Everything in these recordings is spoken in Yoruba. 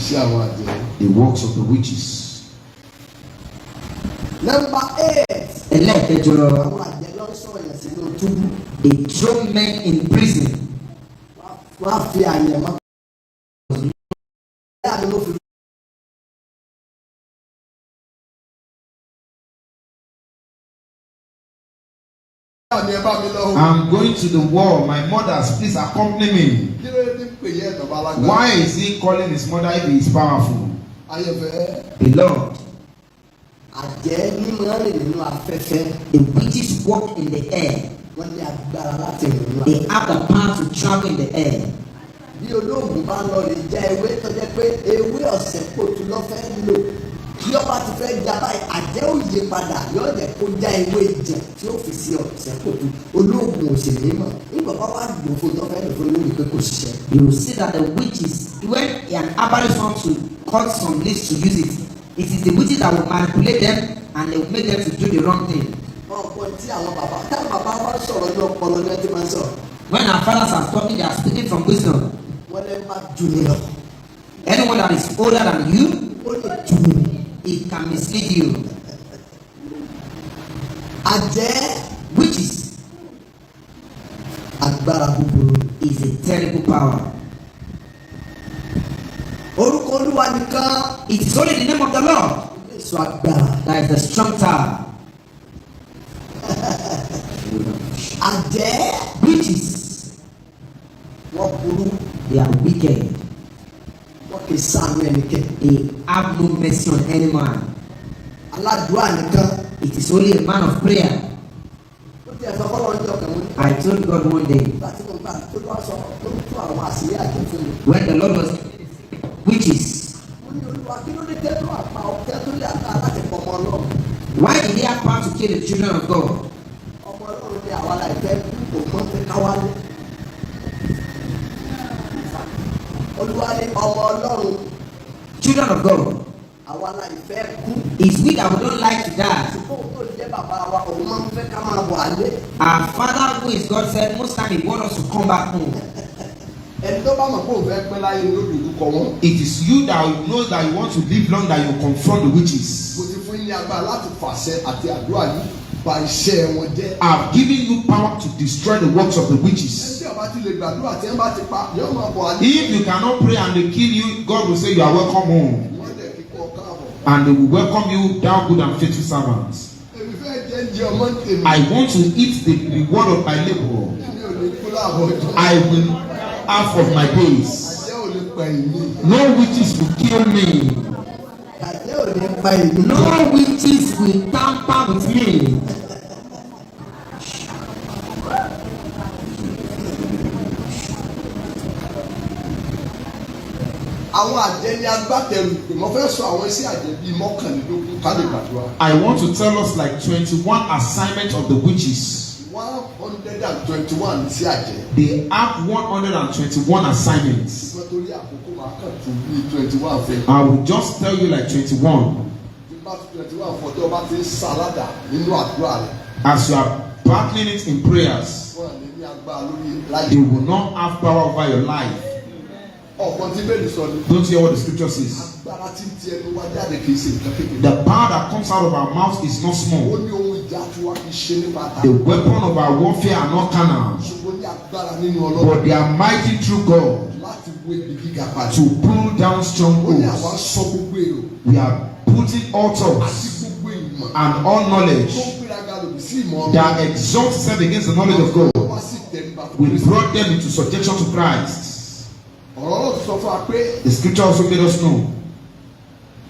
The works of the witches. Number 8. They throw men in prison. I'm going to the war. My mothers, please accompany me. Why is he calling his mother if he is powerful? Beloved, the witches walk in the air. They have the power to travel in the air. Tí ọba ti fẹ́ jà báyìí àjẹ́ òye padà yóò jẹ́ kó já ewé ìjẹ tí ó fi sí ọ̀sẹ̀ kòtò olóògùn òṣèlú mọ̀ nígbà bá wà lòfo tó fẹ́ lòfo lórí pé kò ṣiṣẹ́. You will see that the witches, when an herbalist wants to cut some leaves to use it, it is the witches that will manipulate them and they will make them to do the wrong thing. Ọ̀pọ̀ tí àwọn bàbá táwọn bàbá wa sọ̀rọ̀ ní ọpọlọ ní ẹtí máa ń sọ̀rọ̀. When our fathers are talking, they are speaking from wisdom. Wọ́n lè má jù ní lọ. Anyone that is older than you, ó lè jù ní. it can mislead you. Àjẹ́ Witches agbára búburú is a terrible power. Orúkọ Olúwa nìkan. It is only the name of the Lord Èso agbára. that is the strong tower. Àjẹ́ Witches, wọ́n burú. they are wicked. Wọ́n kì í ṣàánú ẹnikẹ́ni. They have no mercy on any man. Aládùúrà nìkan. It is only a man of prayer. Ó ti ẹ̀sọ́ fọ́lọ́ ní ọkàn wọn. I told God one day Nígbà tí mo gbà tó lọ́wọ́ sọ tó ń tún àwọn àṣírí àjẹ́ fún mi. when the Lord was witches, Mo ní Olúwa kí ló dé tẹ́tù àpá ọ̀kẹ́ tó lé àgbà láti pọ̀ ọmọ Ọlọ́run. why did they have power to kill the children of God? Ọmọ Ọlọ́run ni àwa la ìfẹ́ kú kò mọ́ fẹ́ káwálé. Olúwa ní ọmọ Ọlọ́run Children of God, àwa la ìfẹ́ kú. it's we that we don't like to die. Ṣùgbọ́n tó jẹ́ bàbá wa òun máa ń fẹ́ ká máa bọ̀ alẹ́. Our Father who is God said most time he wants us to come back home. Ẹni tó bá mọ̀ pé òun fẹ́ pẹ́ láyé ló dùn kọ́ wọn. It is you that knows that you want to live long that you confront the witches. Mo ti fún yín ní agbára láti fàṣẹ àti àdúrà yìí bà iṣẹ́ wọn jẹ́. I've given you power to destroy the works of the witches. Ẹni tí ọba ti lè gbàdúrà tí ẹ bá ti pa yóò máa bọ̀ alẹ́. If you cannot pray and they kill you, God will say you are welcome home. Wọ́n dẹ̀ kíkọ́ káàbọ̀. And they will welcome you, thou good and faithful servants. Èmi fẹ́ jẹ́ jẹ́ ọmọ tèmi. I want to eat the reward of my labor. Mi ò ní kú láàbọ̀ ọjọ́. I will half of my days. Àjẹ́ ò lè pa èmi. No witches will kill me. Àjẹ́ ò lè pa èmi. No witches will tamper with me. Àwọn àjẹ́ ní agbátẹrù ìmọ̀ fẹ́ sọ àwọn iṣẹ́ àjẹ́ bíi mọ́kànlélógún ká lè gbàdúrà. I want to tell us like 21 assignments of the witches. 121 iṣẹ́ àjẹ́. They have 121 assignments. Wọ́n torí àkókò máa kàn tún bíi 21 fẹ́. I will just tell you like 21. Bí bá fi 21 fọ́ tí ọba ti ń sàládà nínú àdúrà rẹ̀. As you are battling it in prayers, Wọ́n lè ní agbára lórí láyé. they will not have power over your life. Ọ̀pọ̀ tí bẹ́ẹ̀ ni sọ ni. Don't hear what the scripture says. Agbára tí ń ti ẹnu wá jáde kì í ṣe nǹkan kékeré. The power that comes out of our mouth is not Ó small. ní ohun ìjà tí wàá fi ṣe nípa ta. The weapon of our warfare are not carnal, Ṣùgbọ́n ní agbára nínú Ọlọ́run. but they are mighty through God Láti wo ibi gíga padà. to pull down Ó ní àwa strongholds. sọ gbogbo èrò. We are putting all Àti thoughts gbogbo ìmọ̀. and all Tó knowledge ń gbéraga lòdì sí ìmọ̀ Ọlọ́run. that exalt itself against the knowledge of God. Wá sí ìtẹríba fún We Kristi. brought them into subjection to Christ. Ọ̀rọ̀ Ọlọ́run sọ fún wa pé The scripture also made us know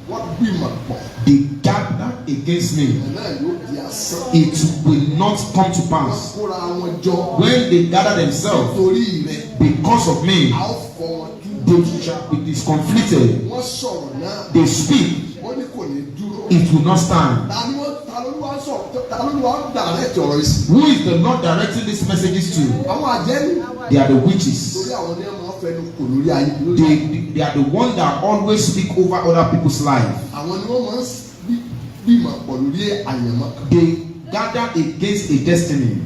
wọ́n gbìmọ̀ pọ̀. they gather against me. Ìmọ̀ náà yóò di asán. It will not come to Wọ́n pass. kóra wọn jọ. When they gather themselves Nítorí rẹ̀, because of me, a ó fọ́ wọn tú. they shall be discomfited. Wọ́n sọ̀rọ̀ náà. They speak, Wọ́n ní kò ní dúró. it will not stand. Ta ló ń wá sọ̀rọ̀? Ta ló ń wá dàrẹ́tì ọ̀rọ̀ yìí sí? Who is the Lord directing these messages to? Àwọn àjẹ́ ní. They are the Torí witches. àwọn ní ọmọ fẹnu kò lórí ayé. They are the ones that always speak over other people's life. Àwọn ni wọ́n máa ń gbìmọ̀ pọ̀ lórí àyànmọ́ kan. They gather against a destiny.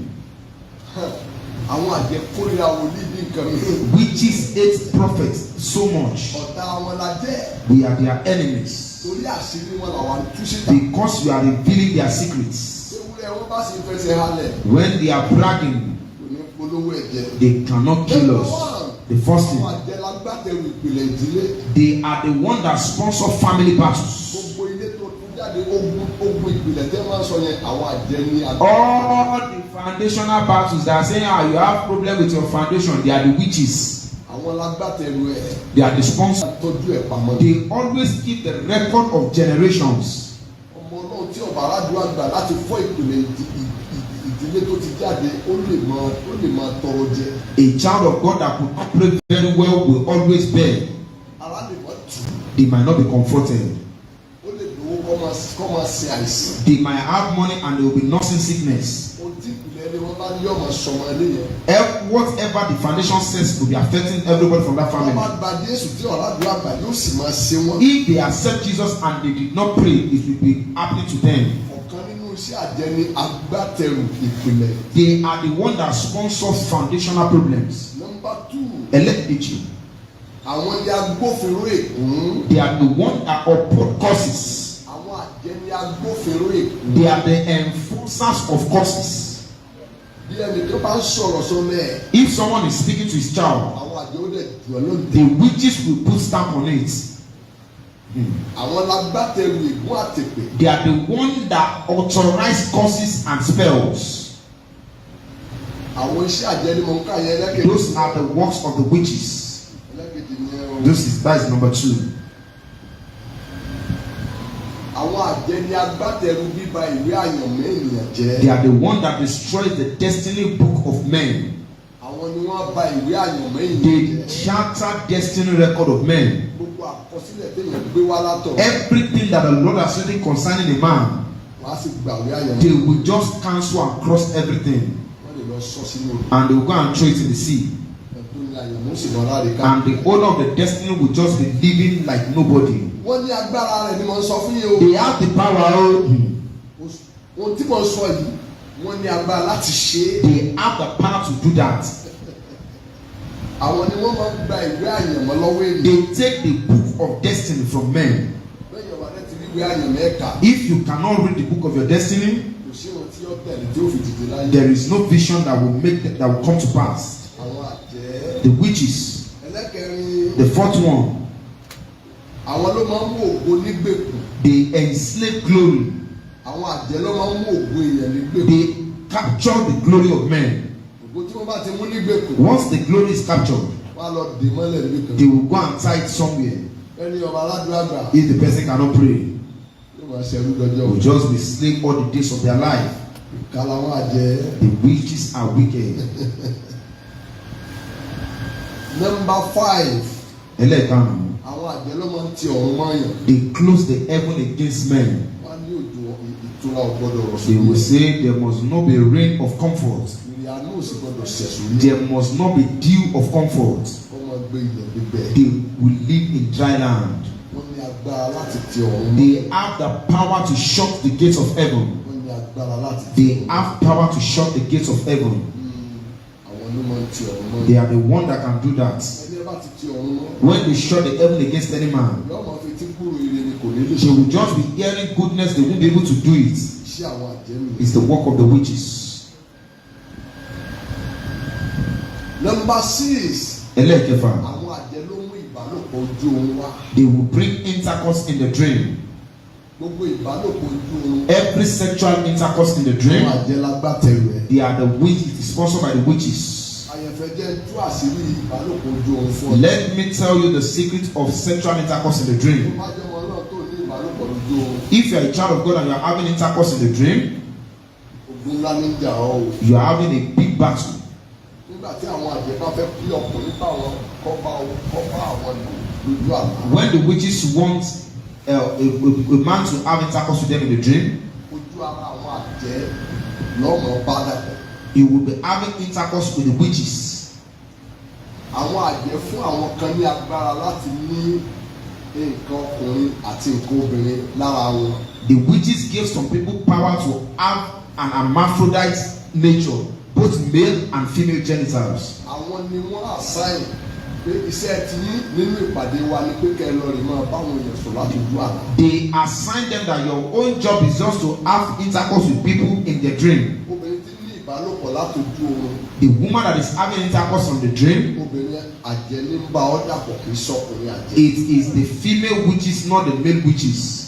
Àwọn àjẹ́ kórìíra wòlíì bí nǹkan mìíràn. Witches hate prophets so much. ọ̀tá wọn la jẹ́. We are their enemies. torí àṣírí wọn làwọn tú síta. Because you are revealing their secrets. ewúrẹ́ wọn bá sì fẹsẹ̀ halẹ̀. When they are bragging, kò ní polówó ẹ̀jẹ̀. they cannot kill us. The first thing, àwọn àjẹlágbàtẹ̀rù ìpìlẹ̀ ìdílé. they are the one that sponsor family battles. gbogbo ilé tó tún jáde ogun ìpìlẹ̀ tẹ́ máa ń sọ yẹn àwọn àjẹ ní agbára. All the foundational battles that are saying you have problem with your foundation, they are the witches. àwọn lágbàtẹ̀rù ẹ̀. They are the sponsors. tọ́jú ẹ̀ pamọ́. They always keep the record of generations. ọmọ náà tí ọba aládùúgbò àgbà láti fọ́ ìpìlẹ̀ ìdílé tó ti jáde ó lè máa tọrọ jẹ. A child of God that could operate very well will always beg. ara lè mọ́ tù. They might not be comforted. ó lè lówó kọ́ máa ṣe àìsàn. They might have money and they will be nursing sickness. ohun tí ìpìlẹ̀ ẹni wọ́n bá ní ọmọ sọmọ ilé yẹn. Whatever the foundation says will be affecting everybody from that wọ́n family. bá gba Jésù tí aládùúgbò àgbà yóò sì máa ṣe wọ́n. If they accept Jesus and they did not pray, it will be happening to them. ọ̀kan nínú iṣẹ́ àjẹ́ ni agbátẹrù ìpìlẹ̀. They are the one that sponsors foundational problems. Number 2. Election. àwọn ni agbófinró ègún. They are the one that uphold causes. àwọn àjẹ́ ni agbófinró ègún. They are the enforcers of causes. bí ẹnìkan bá ń sọ̀rọ̀ sọ́mẹ́ ẹ̀. If someone is speaking to his child, àwọn àjẹ́ ó dẹ̀ jù ọ́ lóde. the witches will put stamp on it. àwọn lágbátẹrù ègún àtèpè. They are the one that authorize causes and spells. àwọn iṣẹ́ àjẹ́ ni mo ń kà yẹn ẹlẹ́kẹ̀ẹ́. Those are the works of the witches. ẹlẹ́kẹ̀ẹ́ ni ẹ o. That is number 2. àwọn àjẹ́ ni agbátẹrù bíba ìwé àyànmọ́ ènìyàn jẹ́. They are the one that destroys the destiny book of men. àwọn ni wọ́n bà ìwé àyànmọ́ ènìyàn They jẹ́. shatter destiny record of men. gbogbo àkọsílẹ̀ téèyàn gbé wá látọ̀. Everything that the Lord has written concerning a man, wọ́n á sì gba ìwé àyànmọ́. they will just cancel and cross everything, wọ́n lè lọ sọ sínú òkú. and they will go and throw it in the sea. ẹ̀tọ́ ni àyànmọ́ sì lọ láre ká. And the owner of the destiny will just be living like nobody. wọ́n ní agbára rẹ̀ ni mo ń sọ fún yín o. They have the power. ohun tí mo sọ yìí wọ́n ní agbára láti ṣe é. They have the power to do that. àwọn ni wọ́n máa ń gba ìwé àyànmọ́ lọ́wọ́ ènìyàn. They take the book of destiny from men. lẹ́yìn ọ̀bà rẹ̀ ti rí ìwé àyànmọ́ ẹ̀ka. If you cannot read the book of your destiny, kò sí ohun tí ó tẹ̀lé tí ó fi dìde láyé. there is no vision that will come to pass. àwọn àjẹ́. The witches. ẹlẹ́kẹrin. The 4th one, àwọn ló máa ń mú ògo nígbèkùn. they enslave glory. àwọn àjẹ́ ló máa ń mú ògo èèyàn nígbèkùn. They capture the glory of men. ògo tí wọ́n bá ti mú nígbèkùn. Once the glory is captured, wọ́n á lọ dè mọ́lẹ̀ nígbèkùn. they will go and tie it somewhere. ẹni ọba aládùúgbò àgbà. If the person cannot pray, yóò máa ṣerú lọ́jọ́ they will just be slave all the days of their life. kálá wọn àjẹ́. The witches are wicked. Number 5. Elekan, àwọn àjẹ́ ló máa ń ti ọ̀run mọ́yàn. they close the heaven against men. wọ́n ní òjò ìtura ò gbọ́dọ̀ rọ̀ They will sórí ẹ̀. say there must not be a rain of comfort. ìrìnàánú ò sì gbọ́dọ̀ ṣẹ̀ sórí ẹ̀. There must not be dew of comfort. wọ́n máa gbé ilẹ̀ gbígbẹ. They will live in dry land. wọ́n ní agbára láti ti ọ̀run mọ́yàn. They have the power to shut the gates of heaven. wọ́n ní agbára láti ti They have power to shut the gates of heaven. àwọn ló máa ń ti ọ̀run mọ́yàn. They are the one that can do that. ẹni bá ti ti ọ̀run mọ́. When they shut the heaven against any man, yóò máa fi tí kúrò ire ni kò ní lè they ṣe. will just be hearing goodness. They won't be able to do it. iṣẹ́ àwọn àjẹ́ mi. It's the work of the witches. Number 6. Elekefa, àwọn àjẹ́ ló mú ìbálòpọ̀ ojú oorun wá. they will bring intercourse in the dream. gbogbo ìbálòpọ̀ ojú oorun. Every sexual intercourse in the dream, àwọn àjẹ́ lágbàtẹ̀rù ẹ̀. they are the witches. It is sponsored by the witches. àyẹ̀fẹ́ jẹ́ tú àṣírí ìbálòpọ̀ ojú oorun fún ọ. Let me tell you the secret of sexual intercourse in the dream. tó bá jẹ́ ọmọ náà tó ní ìbálòpọ̀ ojú oorun. If you are a child of God and you are having intercourse in the dream, ogun ńlá ní ìjà ọ́ o. you are having a big battle. nígbà tí àwọn àjẹ́ bá fẹ́ pí ọkùnrin bá wọn kọ́ bá àwọn lójú àlá. When the witches want a man to have intercourse with them in the dream, ojú ara àwọn àjẹ́ lọ́mọ bá dàgbà. he will be having intercourse with the witches. àwọn àjẹ́ fún àwọn kan ní agbára láti ní nǹkan ọkùnrin àti nǹkan obìnrin lára wọn. The witches give some people power to have an hermaphrodite nature, both male and female genitals. àwọn ni wọ́n assign They assign them that your own job is just to have intercourse with people in their dream. The woman that is having intercourse on the dream, it is the female witches, not the male witches.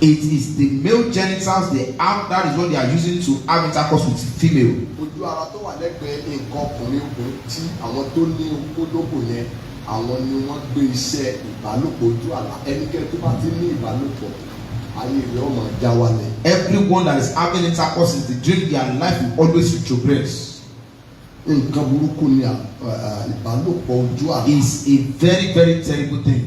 It is the male genitals they have, that is what they are using to have intercourse with female. Everyone that is having intercourse in the dream, their life will always retrogress. It's a very, very terrible thing.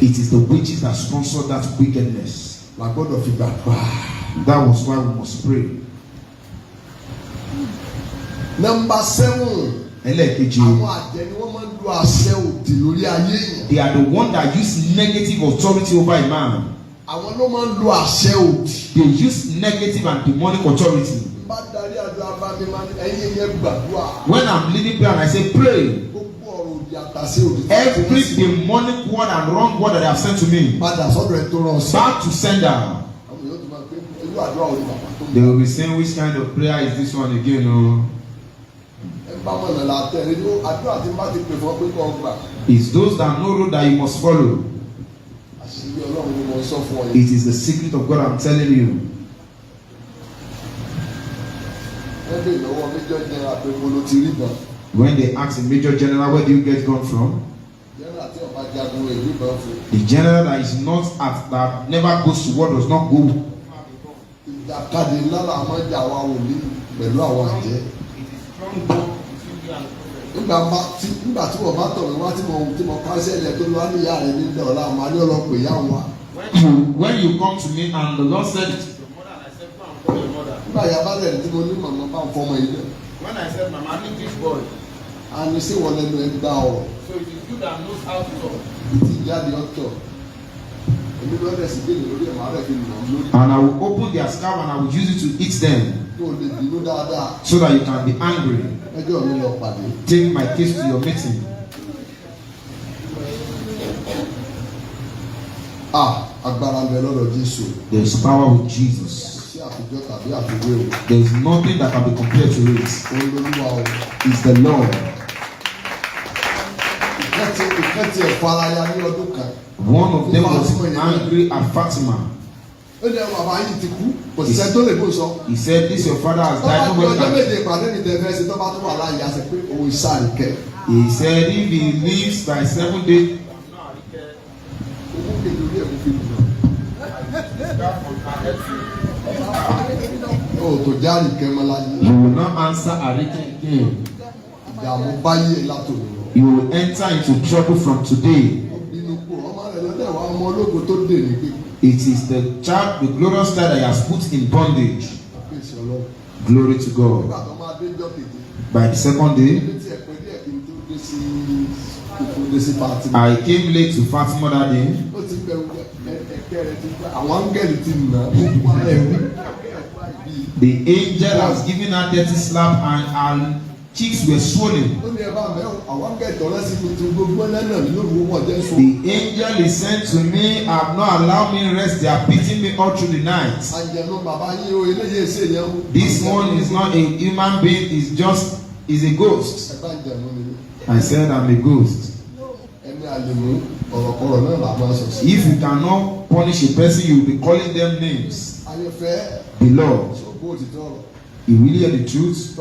It is the witches that sponsor that wickedness. That was why we must pray. Number 7. They are the one that use negative authority over a man. They use negative and demonic authority. When I'm leading prayer and I say pray, every demonic word and wrong word that they have sent to me, back to sender. They will be saying, which kind of prayer is this one again? It's those that know road that you must follow. It is the secret of God, I'm telling you. When they ask a major general, where do you get gun from? The general that is not at, that never goes to war, does not go. When you come to me and the Lord said, when I said, Mama, I need this boy. And you say, well, so it is you that knows how to talk. And I will open their scalp and I will use it to eat them, so that you can be angry. Take my case to your meeting. There is power with Jesus. There is nothing that can be compared to it. It's the Lord. One of them was angry at Fatima. He said, this your father has died. He said, if he lives by 7 days, you will not answer Arike again. You will enter into trouble from today. It is the child, the glorious child that he has put in bondage. Glory to God. By the second day, I came late to Fatima that day. The angel has given her dirty slap and her cheeks were swollen. The angel is sent to me, have not allowed me rest. They are beating me all through the night. This one is not a human being, is a ghost. I said, I'm a ghost. If you cannot punish a person, you will be calling them names. Beloved, you really hear the truth?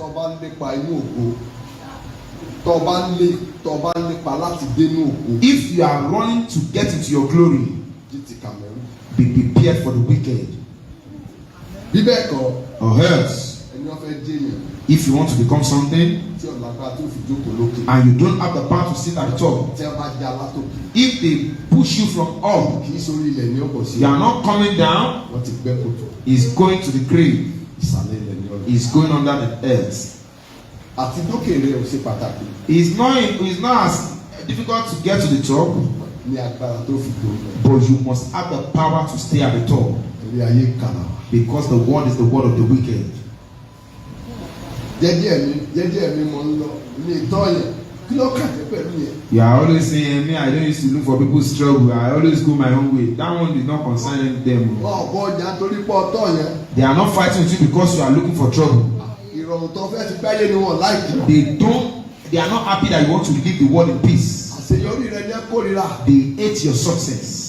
If you are running to get into your glory, be prepared for the wicked. Or else, if you want to become something and you don't have the power to sit at the top, if they push you from up, you are not coming down, it's going to the grave, it's going under the earth. It's not as difficult to get to the top, but you must have the power to stay at the top. Because the word is the word of the wicked. You are always saying, me, I don't used to look for people's struggle. I always go my own way. That one is not concerning them. They are not fighting with you because you are looking for trouble. They are not happy that you want to live the world in peace. They hate your success.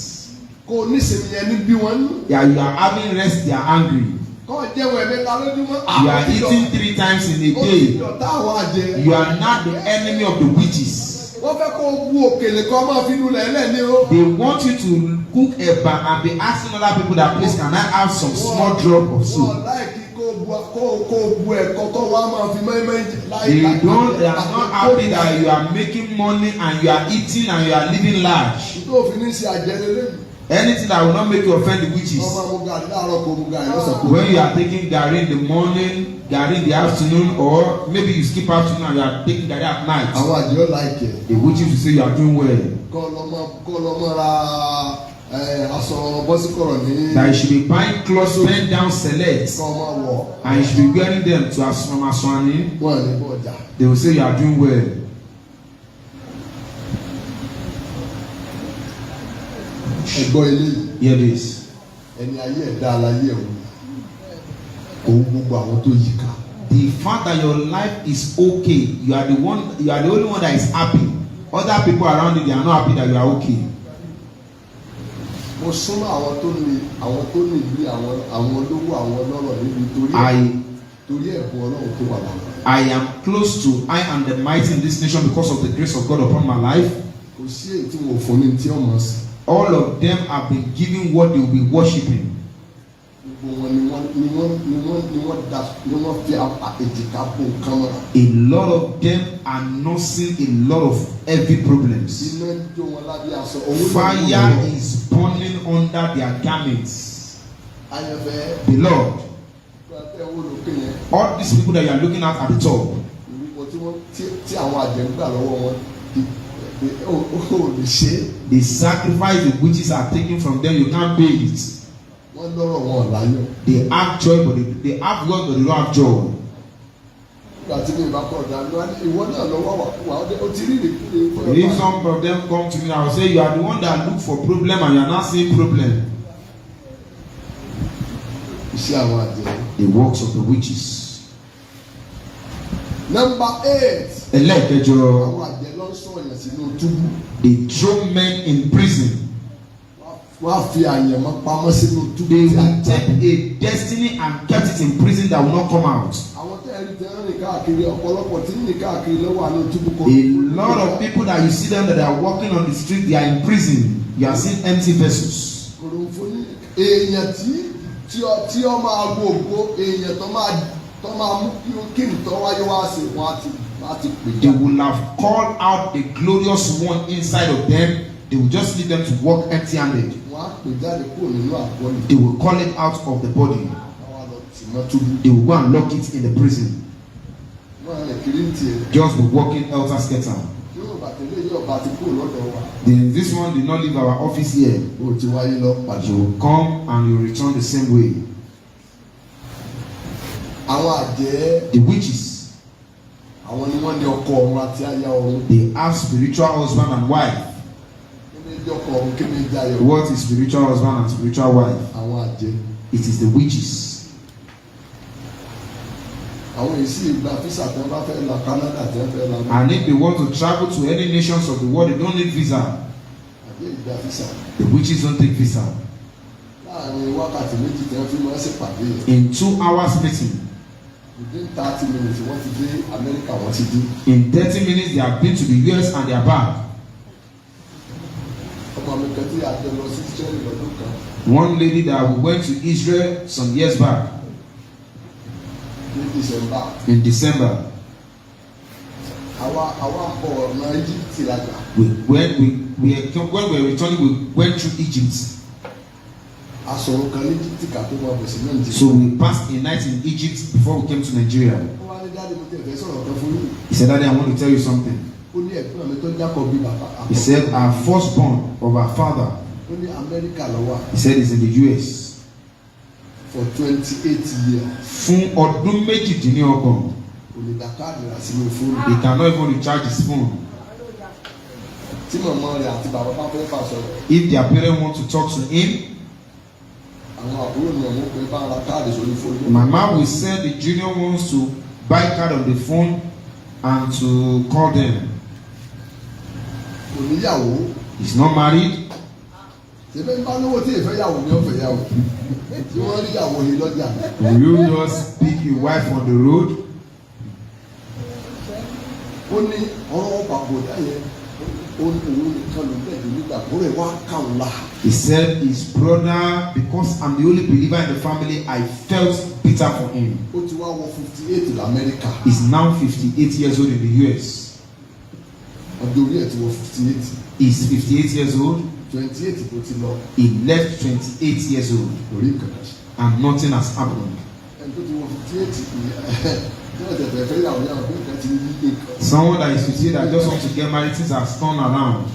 Yeah, you are having rest, they are angry. You are eating 3 times in a day. You are not the enemy of the witches. They want you to cook eba and be asking other people that, please, can I have some small drop of soup? They are not happy that you are making money and you are eating and you are living large. Anything that will not make you offend the witches. When you are taking gari in the morning, gari in the afternoon, or maybe you skip afternoon and you are taking gari at night. The witches will say you are doing well. That you should be buying clothes, bend down, select, and you should be wearing them to Aswani. They will say you are doing well. Hear this. The fact that your life is okay, you are the only one that is happy. Other people around you, they are not happy that you are okay. I am close to I am the mighty in this nation because of the grace of God upon my life. All of them have been given what they will be worshiping. A lot of them are nursing a lot of heavy problems. Fire is burning under their garments. Beloved, all these people that you are looking at the top, the sacrifice the witches are taking from them, you can't pay it. They have joy, but they have God, but they don't have joy. If some of them come to me, I will say, you are the one that look for problem and you are not seeing problem. The works of the witches. Number 8. They throw men in prison. They will take a destiny and kept it in prison that will not come out. A lot of people that you see them that are walking on the street, they are in prison. You are seeing empty vessels. They will have called out the glorious one inside of them. They will just leave them to walk empty-handed. They will call it out of the body. They will go and lock it in the prison. Just be walking helter-skelter. Then this one did not leave our office here. But you will come and you return the same way. The witches, they have spiritual husband and wife. What is spiritual husband and spiritual wife? It is the witches. And if they want to travel to any nations of the world, they don't need visa. The witches don't take visa. In 2 hours meeting, within 30 minutes, you want to do America, what to do? In 30 minutes, they have been to the US and they are back. One lady that went to Israel some years back. In December. When we were returning, we went through Egypt. So we passed a night in Egypt before we came to Nigeria. He said, Daddy, I want to tell you something. He said, our firstborn of our father, he said, is in the US. for 28 years. Fún ọdún méjìdínlọ́gbọ̀n. Olùdàkadì rà sínú fóònù. He cannot even recharge his phone. Tí màmá rẹ̀ àti bàbá bá fẹ́ bá sọ̀rọ̀. If their parents want to talk to him, àwọn àbúrò ni àwọn pé bá ra káàdì sórí fóònù. Mama will say the junior wants to buy card on the phone and to call them. Oníyàwó. He's not married. Ṣèbí bá lówó tí èèfẹ́ yàwó ni ó fẹ́ yàwó. Tí wọ́n rí yàwó yìí lọ́jà. Will you just pick your wife on the road? Ó ní ọ̀rọ̀ pàbọ̀dá yẹn. Ó ní òun nìkan ló bẹ̀rẹ̀ nígbà tó rẹ̀ wá kàn lá. He said his brother, because I'm the only believer in the family, I felt bitter for him. Ó ti wá wọ 58 in America. He's now 58 years old in the US. Ọdún orí ẹ̀ ti wọ 58. He's 58 years old. 28 tó ti lọ. He left 28 years old. Orí nǹkan ṣe. And nothing has happened. Ẹni tó ti wọ 58 tẹ̀tẹ̀ fẹ́ yàwó yàwó pé nǹkan ti rí ilé kan. Someone that is 58 that just want to get married, things have turned around.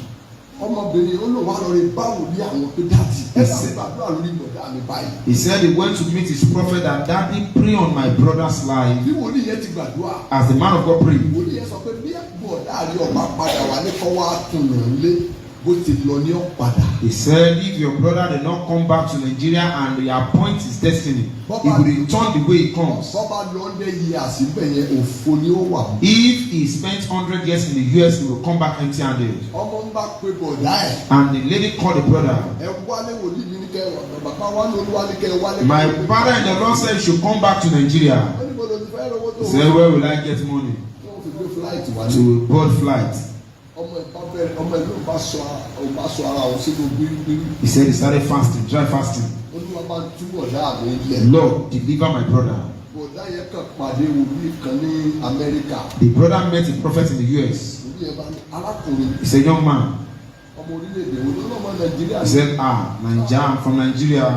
Ọmọbìnrin olówó àlọ́rẹ̀ báwo ní àwọn pé dátì ẹ bá gbàdúrà lórí ìgbọ̀dá mi báyìí. He said he went to meet his prophet and daddy pray on my brother's life. Bí wòlíì yẹn ti gbàdúrà. As the man of God prayed. Wòlíì yẹn sọ pé bí bọ̀dá rí ọba padà wà ní kọ́ wá tún yàn lé bó ti lọ ní ọ̀padà. He said if your brother did not come back to Nigeria and reappoint his destiny, he will return the way he comes. Bọ́bá lọ́ndẹ̀ yìí àsìbẹ̀ yẹn òfo ni ó wà. If he spent 100 years in the US, he will come back empty-handed. Ọmọ ń bá pé bọ̀dá ẹ̀. And the lady called the brother. Ẹ wálé wòlíì mi ní kẹ́ bàbá wa ní olúwa ní kẹ́ wálé. My father in the Lord said you should come back to Nigeria. Ó ní bọ́dọ̀ ti fẹ́ rówó tó. He said where will I get money? Wọ́n fi gbé flight wá ní. To board flight. Ọmọ ìlú bá sọ ara òun sínú gbígbírí. He said he started fasting, dry fasting. Olúwa máa ń túbọ̀ dá àmì ilẹ̀. Lord, deliver my brother. Bọ̀dá yẹn kàn pàdé wòlíì kan ní Amẹ́ríkà. The brother met a prophet in the US. Wòlíì yẹn bá ní arákùnrin. He said, young man. Ọmọ orílẹ̀-èdè wo ló lọ́mọ Nàìjíríà. He said, Nigeria, I'm from Nigeria.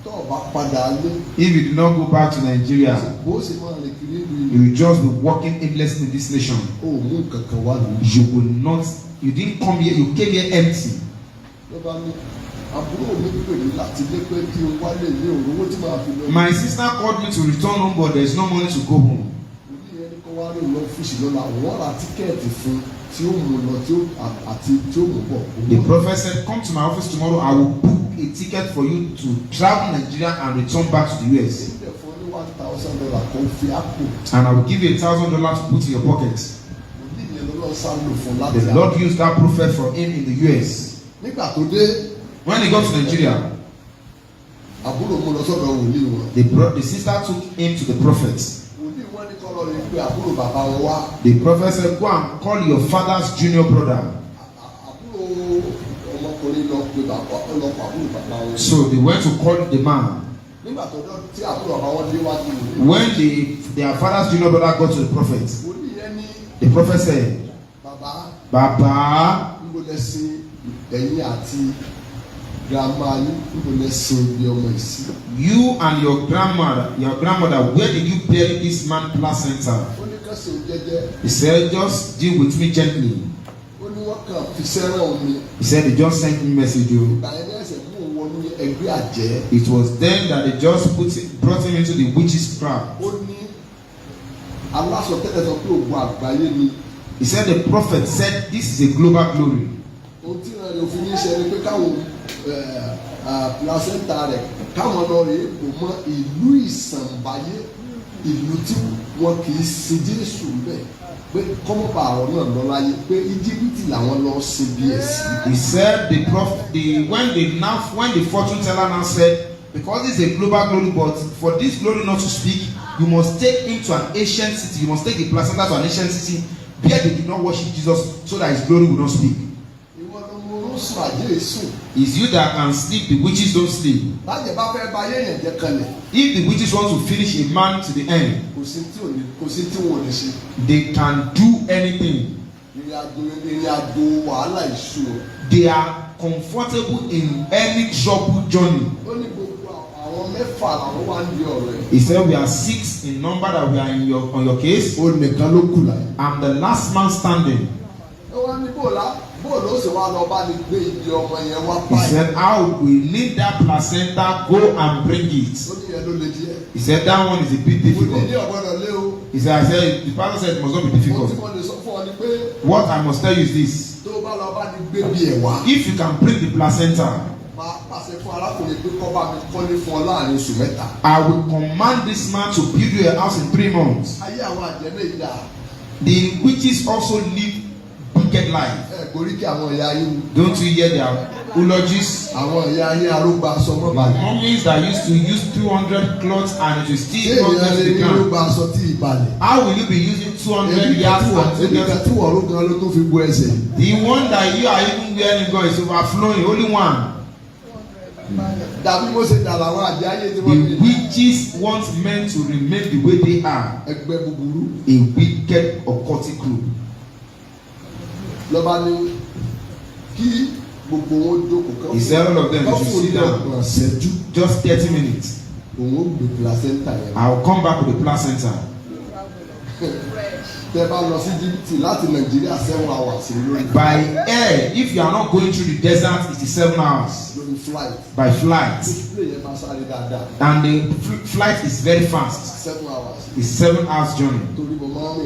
Tó o bá padà lé. If you did not go back to Nigeria, bó ṣe máa rìn kiri ìlú you will just be walking aimlessly in this nation. O mú kankan wá lórí. You will not, you didn't come here, you came here empty. Ló bá ní àbúrò mi pè mí láti lé pé kí n wálé ilé òróró tí màá fi lọ. My sister called me to return home, but there is no money to go home. Wòlíì yẹn ní kó wá lóun lọ ọ́fíìsì lọ́la wọ́n ra tíkẹ́ẹ̀tì fún tí ó mú lọ àti tí ó mú bọ̀. The prophet said, come to my office tomorrow, I will book a ticket for you to travel Nigeria and return back to the US. $1,000 kò fi àpò. And I will give you $1,000 to put in your pocket. Wòlíì yẹn ló lọ sálò fún láti. The Lord used that prophet for him in the US. Nígbà tó dé. When he got to Nigeria, àbúrò mú lọ sọ́dọ̀ wòlíì wọn. the sister took him to the prophet. Wòlíì wọn ní kọ́ lọ rí pé àbúrò bàbá wọn wá. The prophet said, go and call your father's junior brother. Àbúrò ọmọkùnrin lọ pé bàbá àbúrò bàbá wọn. So they went to call the man. Nígbà tó dọ́ tí àbúrò bàbá wọn dé wájú wòlíì. When their father's junior brother got to the prophet, wòlíì yẹn ní. the prophet said, Baba, ń bọ̀ lẹ́sìn ẹ̀yìn àti grandma yín ń bọ̀ lẹ́sìn bí ọmọ ìsí. you and your grandmother, where did you bury this man placenta? Ó ní kán ṣe jẹ́jẹ́. He said, just deal with me gently. Ó ní wọ́n kàn fi sẹ́ràn omi. He said, they just sent me message. Ìgbà yẹn ní ẹsẹ̀ mú òun wọnú ẹgbẹ́ àjẹ́. It was then that they just brought him into the witch's trap. Ó ní alásọtẹ́lẹ̀ sọ pé ògùn àgbáyé ni. He said the prophet said this is a global glory. Ohun tí ìrìn òfin ní ṣe ni pé káwọn placenta rẹ̀ káwọn lọ rèé kò mọ ìlú ìsànbáyé ìlú tí wọn kì í sin Jésù bẹ́ẹ̀ pé kọ́mọ́bà àrọ̀ náà lọ láyé pé Íjíbítì làwọn lọ sin bí ẹ̀sìn. He said the prophet when the fortune teller now said, because this is a global glory, but for this glory not to speak, you must take him to an ancient city. You must take the placenta to an ancient city where they did not worship Jesus, so that his glory will not speak. It's you that can sleep, the witches don't sleep. If the witches want to finish a man to the end, they can do anything. They are comfortable in any troubled journey. He said we are 6 in number that we are on your case. I'm the last man standing. ló ṣe wá lọ bá ní gbé ibi ọmọ yẹn wá He báyìí. said, how we need that placenta, go and bring it. Ó ní yẹn ló le díẹ̀. He said, that one is a bit Mo ní ní difficult. ọ̀gbọ́dọ̀ lé o. He said, the pastor said it must not be Mo ti difficult. mọ̀ lè sọ fún ọ ni pé What I must tell you is this. tó o bá lọ bá ní gbé bí ẹ̀ wá. If you can bring the placenta, Máa pàṣẹ fún arákùnrin pé kọ́ bá mi kọ́lé fún ọ láàrin oṣù mẹ́ta. I will command this man to build you a house in 3 months. Ayé àwọn àjẹ́ náà yà. The witches also live wicked life. Ẹ gorí kí àwọn ìyá yín. Don't you hear their eulogies? Àwọn ìyá yín arúgbó aṣọ mọ́ The balẹ̀. mummies that used to use 200 cloths and it will Ṣé still come ìyá to lè the ní ground. arúgbó aṣọ tí ìbalẹ̀? How will you be using 200 yards and Ebi tí wọ́n ló gan ló tó fi bu ẹsẹ̀. the one that you are even wearing God is overflowing, only one. Dàbí mo ṣe dà làwọn àjẹ́ ayé tí The wọ́n fi. witches want men to remain the way they are. Ẹgbẹ́ búburú. A wicked occultic group. Lọ́ba ní kí gbogbo wọn jókòó kan. He said all of them Kọ́ should fún sit ní down. ọgbọ̀n ṣẹ́jú. Just 30 minutes. Òun ó gbé placenta yẹn. I will come back with the placenta. Tẹ́ bá lọ sí Íjíbítì láti Nàìjíríà 7 hours lórí. By air, if you are not going through the desert, it is 7 hours. Lórí flight. By flight. Display yẹn máa sáré dáadáa. And the flight is very fast. 7 hours. It's 7 hours journey. Torí mo máa ń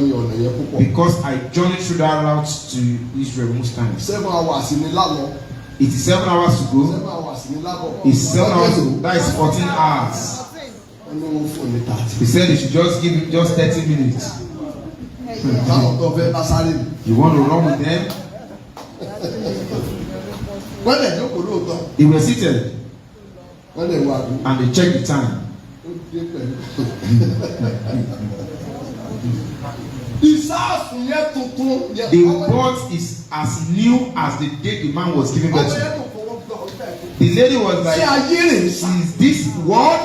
rìn ọ̀nà yẹn púpọ̀. Because I journeyed through that route to Israel most times. 7 hours ni lálọ́. It is 7 hours to 7 go. hours ni lábọ̀. It's 7 hours to, that is 14 hours. Wọ́n ní wọ́n fún ní 30. He said they should just give him just 30 minutes. Táwọn tó fẹ́ bá sáré mi. You want to run with them? Wọ́n lè jókòó lóòótọ́. They were seated Wọ́n lè wá àgbo. and they checked the time. Ó dé pẹ̀lú. Ìsáàsùn yẹn tuntun yẹn. The pot is as new as the day the man was giving birth Ọmọ to. yẹn kò fọwọ́ gbọ́ ọ̀fẹ́. The lady was Ṣé like, ayé rè sá? is this what?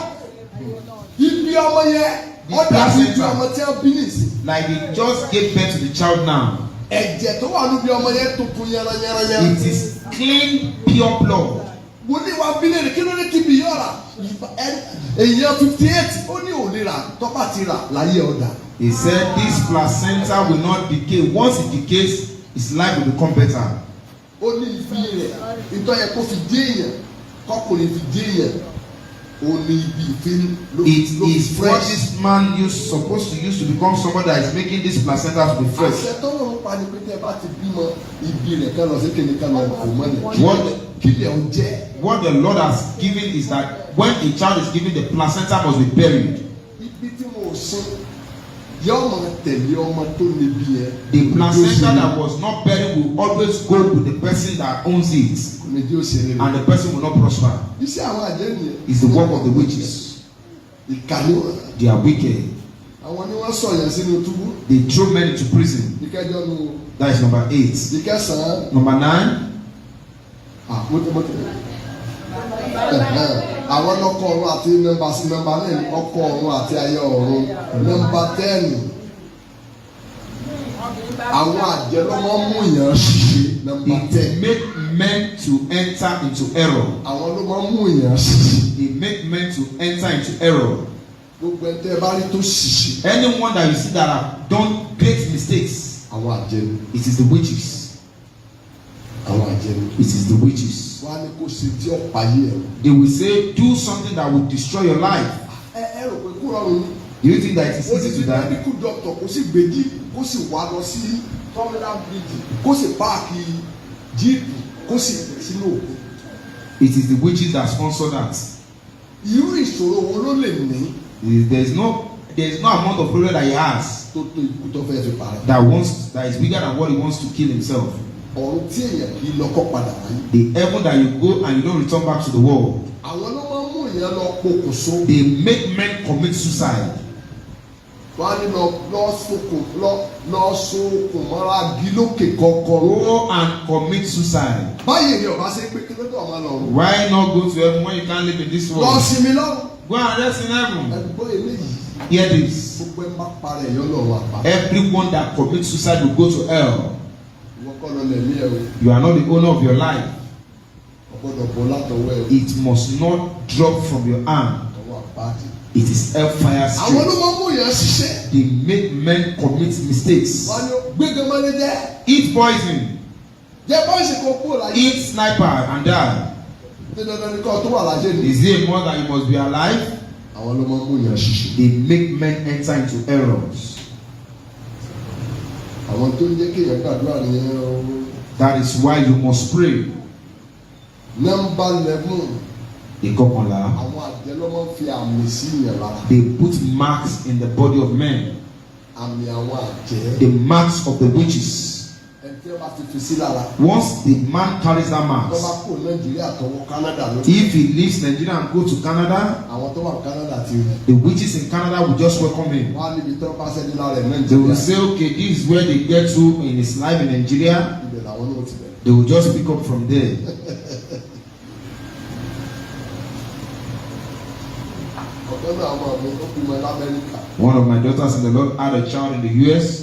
Ibi ọmọ yẹn. Ó dàbí ibi ọmọ tí wọ́n bí nìsín. Like they just gave birth to the child now. Ẹ̀jẹ̀ tó wà níbi ọmọ yẹn tuntun yẹranyẹranyẹran. It is clean, pure blood. Wòlíì wa bí léèrè kí ló dé tí bí yọ̀ọ̀ra? Èèyàn 58 ó ní òlera tọ́pà ti rà láyé ọ̀dà. He said this placenta will not decay. Once it decays, his life will become better. Ó ní ibi rẹ̀ ìtọ́ yẹ kó fi dé èèyàn kọ́kùnrin fi dé èèyàn. Ó ní ibi ìfín ló It is what this man supposed to use to become someone that is making this placenta to be fresh. Àṣẹ tọ́lọ̀ ń pa ni pé tẹ́ bá ti bímọ ibi rẹ̀ kán lọ sí kíni kán lọ kò mọ́ ni. What? Kílẹ̀ ń jẹ́. What the Lord has given is that when a child is given, the placenta must be buried. Ibi tí mo sún yọ ọmọ tẹ̀lé ọmọ tó níbi yẹn. The placenta that was not buried will always go with the person that owns it, Kò ní jẹ́ òṣèré rẹ̀. and the person will not prosper. Iṣẹ́ àwọn àjẹ́ nìyẹn. It's the work of the witches. Ìkànnì wọn. They are wicked. Àwọn ni wọ́n sọ̀yàn sínú túbú. They throw men into prison. Ìkẹjọ nu. That is number 8. Ìkẹsàn-án. Number 9. Mọ́tò. Àwọn ọkọ ọ̀run àti nọ́mbà 9 ọkọ ọ̀run àti ayé ọ̀run. Nọ́mbà 10. Àwọn àjẹ́ ló máa ń mú yàn ṣiṣẹ́. Nọ́mbà 10. It make men to enter into error. Àwọn ló máa ń mú yàn ṣiṣẹ́. It make men to enter into error. Gbogbo ẹ̀ tẹ́ bá rí tó ṣiṣẹ́. Anyone that you see that have done great mistakes, Àwọn àjẹ́ ni. it is the witches. Àwọn àjẹ́ ni. It is the witches. Wọ́n á ní kó ṣe tí ọ̀pá yé ẹ̀. They will say, do something that will destroy your life. Ẹ rò pé kó rọrùn ni. Do you think that it is Ó easy ti to di die? medical doctor kó sì gbèdí kó sì wá lọ sí terminal bridge kó sì páàkì jíìpù kó sì sínú òkú. It is the witches that sponsor that. Irú ìṣòro wo ló lè ní There is no amount of problem that he has tó tó ikú tó fẹ́ fi parẹ́. that is bigger than what he wants to kill himself. Ọ̀run tí èèyàn kì í lọ́kọ́ padà wáyé. The heaven that you go and you don't return back to the world. Àwọn ló máa ń mú ìyẹn lọ pokùnso. They make men commit suicide. Wọ́n á ní lọ sókun mọ́ra gí lókè kọ́kọ́. Go and commit suicide. Báyìí ni ọba ṣe pé kí ló dé ọmọ lọ́rùn. Why not go to heaven when you can't live in this Lọ world? sinmi lọ́rùn. Go and rest in heaven. Ẹgbọ́n eléyìí. Hear this. Gbogbo ẹ̀ máa parẹ́ ẹ̀yọ́ lọ́rùn àpá. Everyone that commits suicide will go to hell. Ìwọ kọ́ lọ lẹ̀mí ẹ̀ o. You are not the owner of your life. Ọgbọ́dọ̀ bọ́ látọwọ́ ẹ̀ o. It must not drop from your hand. Ọwọ́ àpáàdì. It is hellfire Àwọn ló straight. máa ń mú yẹn ṣiṣẹ́. They make men commit mistakes. Wọ́n á ní gbégbé mọ́lẹ́ jẹ́. Eat poison. jẹ́ bọ́ọ̀sì kò kúrò láyé. Eat sniper and die. dandan ni kọ́ tó wà láyé ni. Is it more that you must be alive? àwọn ló máa ń mú yàn ṣiṣẹ́. They make men enter into errors. àwọn tó ń jẹ́ kéèyàn gbàdúrà nìyẹn o. That is why you must pray. Number 11. Ìkọkànlá. àwọn àjẹ́ ló máa ń fi àmì sí yàn lára. They put marks in the body of men. àmì àwọn àjẹ́. The marks of the witches. ẹni tí wọ́n bá fi sí lára. Once the man carries that mark, tó bá kó Nàìjíríà tọwọ́ Canada lọ. if he leaves Nigeria and go to Canada, àwọn tó wà Canada ti rí. the witches in Canada will just welcome him. wọ́n á níbi tó bá sẹ́ni lára ẹ̀ Nàìjíríà. They will say, okay, this is where they get to in his life in Nigeria. ibẹ̀ làwọn náà ti bẹ̀rẹ̀. They will just pick up from there. ọ̀pẹ́ náà àwọn àmì ó bímọ l'Amẹ́ríkà. One of my daughters in the Lord had a child in the US.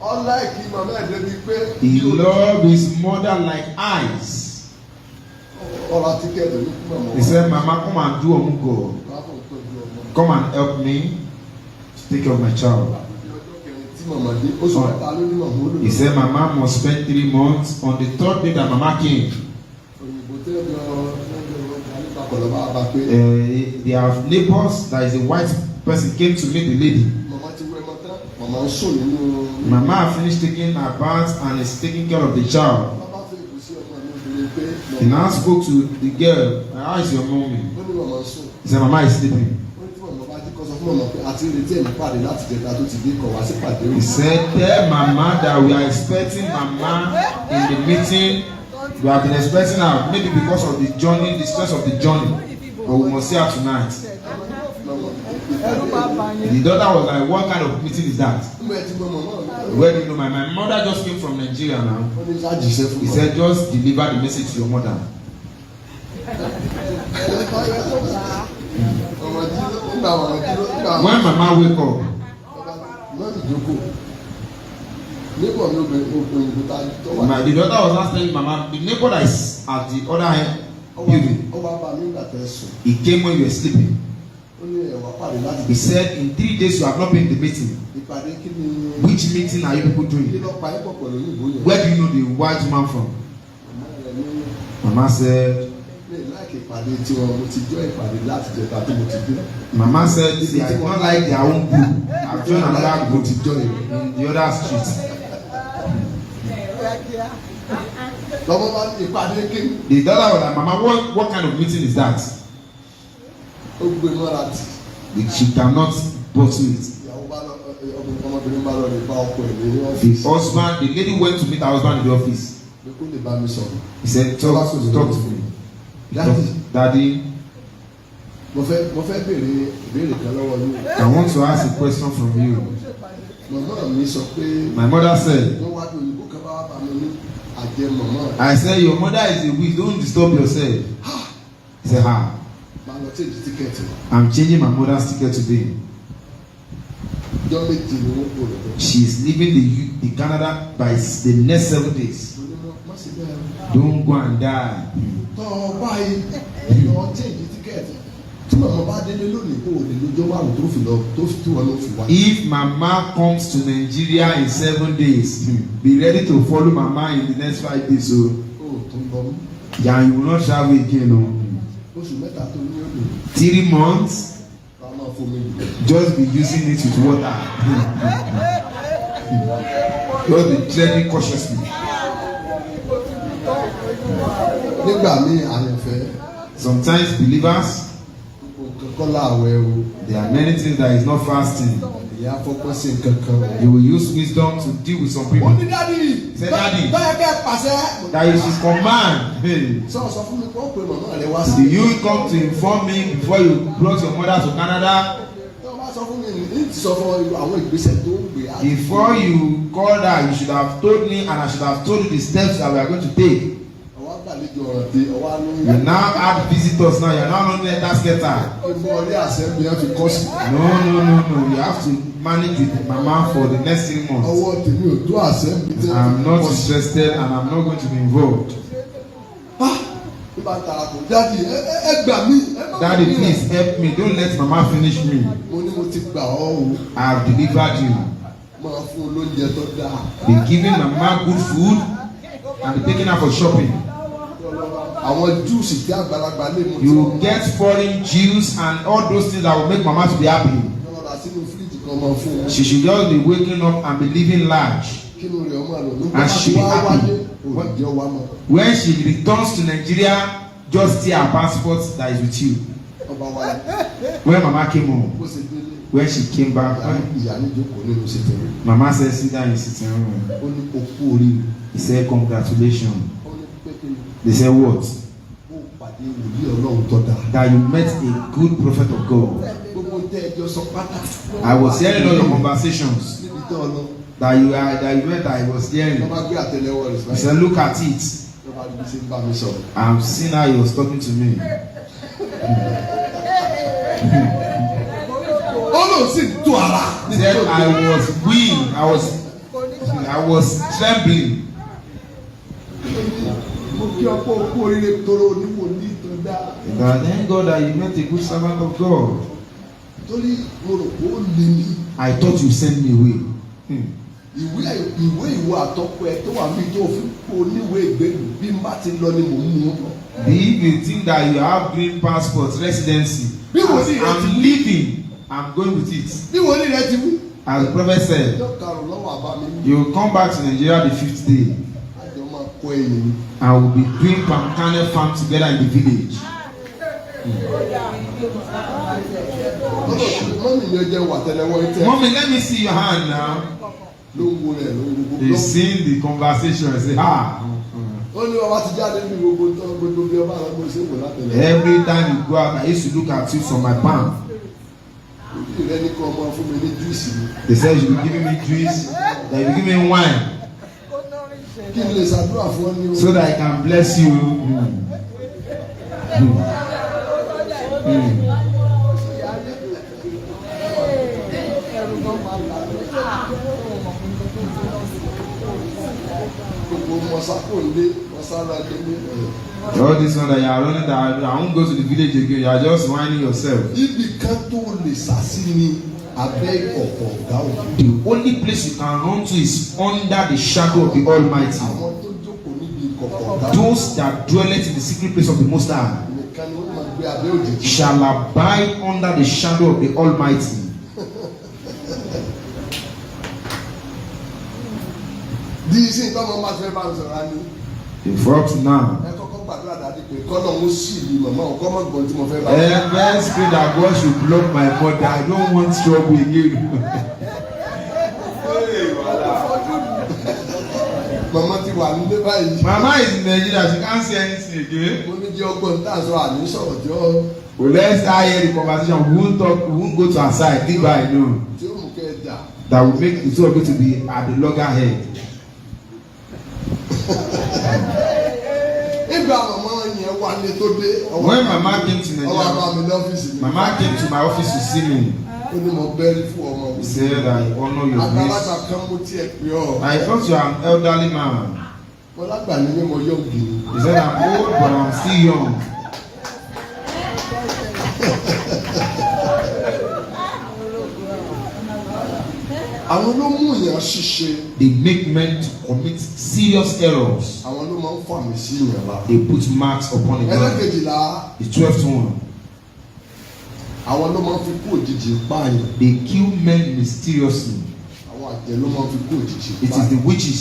Unlike mama ẹ̀ débi pé. He loved his mother like eyes. ọ̀rọ̀ tíkẹ́ẹ̀tì ló kú mọ̀. He said, Mama, come and do omugo. Come and help me to take care of my child. He said, Mama must spend 3 months. On the 3rd day that Mama came, their neighbors, that is a white person, came to meet the lady. Mama finished taking her bath and is taking care of the child. He now spoke to the girl. How is your mommy? He said, Mama is sleeping. He said, tell Mama that we are expecting Mama in the meeting. We have been expecting her, maybe because of the journey, the stress of the journey. But we must see her tonight. The daughter was like, what kind of meeting is that? Where do you know? My mother just came from Nigeria now. He said, just deliver the message to your mother. When Mama wake up, the daughter was not saying, Mama, the neighbor that is at the other end building, he came when you were sleeping. He said, in 3 days you have not been in the meeting. Which meeting are you people doing? Where do you know the white man from? Mama said, Mama said, see, I don't like their own group. I've joined another group to join in the other street. The daughter was like, Mama, what kind of meeting is that? She cannot bottle it. The husband, the lady went to meet her husband in the office. He said, talk to me. Daddy, I want to ask a question from you. My mother said, I said, your mother is a witch, don't disturb yourself. He said, ha. I'm changing my mother's ticket today. She is leaving the Canada by the next 7 days. Don't go and die. If Mama comes to Nigeria in 7 days, be ready to follow Mama in the next 5 days. So, yeah, you will not travel again. No. 3 months, just be using it with water. Just be treading cautiously. Sometimes believers, there are many things that is not fasting. You will use wisdom to deal with some people. Say, Daddy, that you should command. Hey. Do you come to inform me before you brought your mother to Canada? Before you called her, you should have told me, and I should have told you the steps that we are going to take. You now have visitors now. You are now not that scatter. No. You have to manage with Mama for the next 3 months. I'm not interested and I'm not going to be involved. Daddy, please help me. Don't let Mama finish me. I have delivered you. Be giving Mama good food. and be taken out for shopping. Àwọn Jews tí àgbàlagbà lè mú. You get foreign Jews and all those things that will make mama to be happy. She should just be waking up and be living large. And she be happy. When she returns to Nigeria, just see her passport that is with you. When mama came home, when she came back, mama said, sit down in the sitting room. He said, congratulations. They said, what? That you met a good prophet of God. I was hearing all your conversations that you met. I was hearing. He said, look at it. I'm seeing how he was talking to me. He said, I was weak. I was trembling. Thank God that you met a good servant of God. I thought you sent me away. If you think that you have green passport residency, I'm leaving. I'm going with it. As the prophet said, you will come back to Nigeria the 5th day. And we'll be doing palm kernel farm together in the village. Mommy, let me see your hand now. They seen the conversation and say, every time you go out, I used to look at you from my palm. They said you will give me juice, then you give me wine. So that I can bless you. All this one that you are running, that I won't go to the village again. You are just whining yourself. The only place you can run to is under the shadow of the Almighty. Those that dwelleth in the secret place of the Most High shall abide under the shadow of the Almighty. For up to now, let's pray that God should block my mother. I don't want trouble again. Mama is in Nigeria. She can't say anything again. Well, let's start here the conversation. We won't talk. We won't go to her side. Leave her alone. That will make the two of you to be at the loggerhead. When Mama came to Nigeria, Mama came to my office to see me. He said, I honor your grace. I thought you are an elderly man. He said, I'm old, but I'm still young. They make men to commit serious errors. They put marks upon the ground. The 12th one. They kill men mysteriously. It is the witches.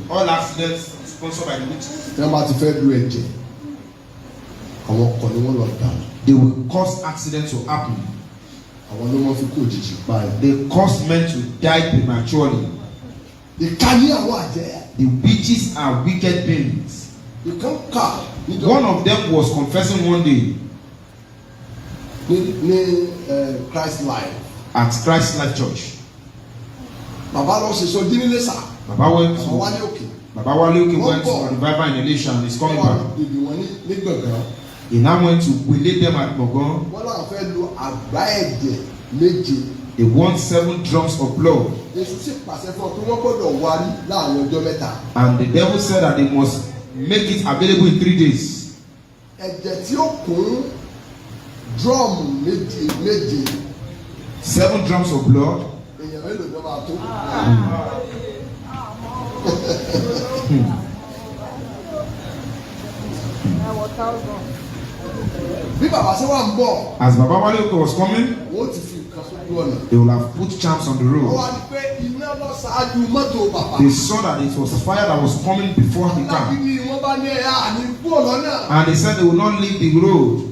All accidents sponsored by the witches. They will cause accidents to happen. They cause men to die prematurely. The witches are wicked beings. One of them was confessing one day Christ Life at Christ Life Church. Baba went to a revival in Elisha and he's coming back. He now went to relate them at Mogon. They want 7 drums of blood. And the devil said that they must make it available in 3 days. 7 drums of blood. As Baba Wale was coming, they will have put champs on the road. They saw that it was fire that was coming before the car. And they said they will not leave the road.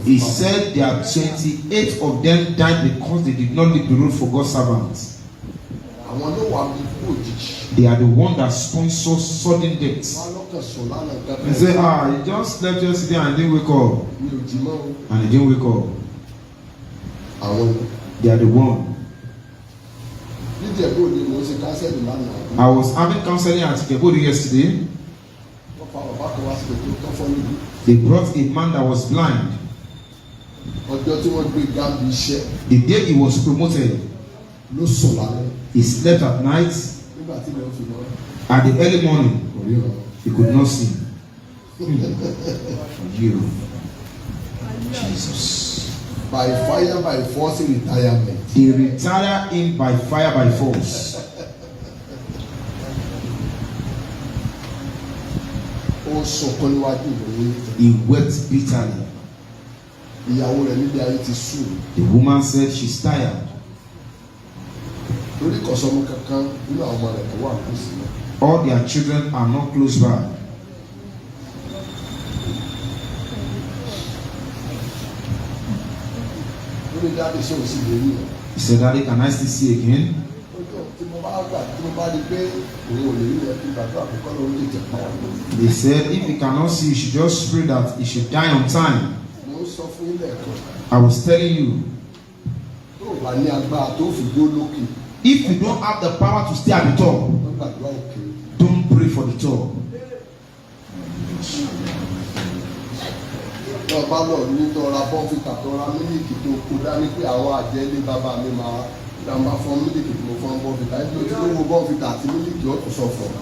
He said there are 28 of them died because they did not leave the road for God's servants. They are the one that sponsor sudden deaths. They say, he just slept yesterday and didn't wake up. And he didn't wake up. They are the one. I was having counseling at Kggm yesterday. They brought a man that was blind. The day he was promoted, he slept at night. At the early morning, he could not see. You, Jesus. By fire, by force, retirement. They retire him by fire, by force. He wept bitterly. The woman said she's tired. All their children are not close by. He said, Daddy, can I still see again? They said, if he cannot see, you should just pray that he should die on time. I was telling you, if you don't have the power to stay at the top, don't pray for the top.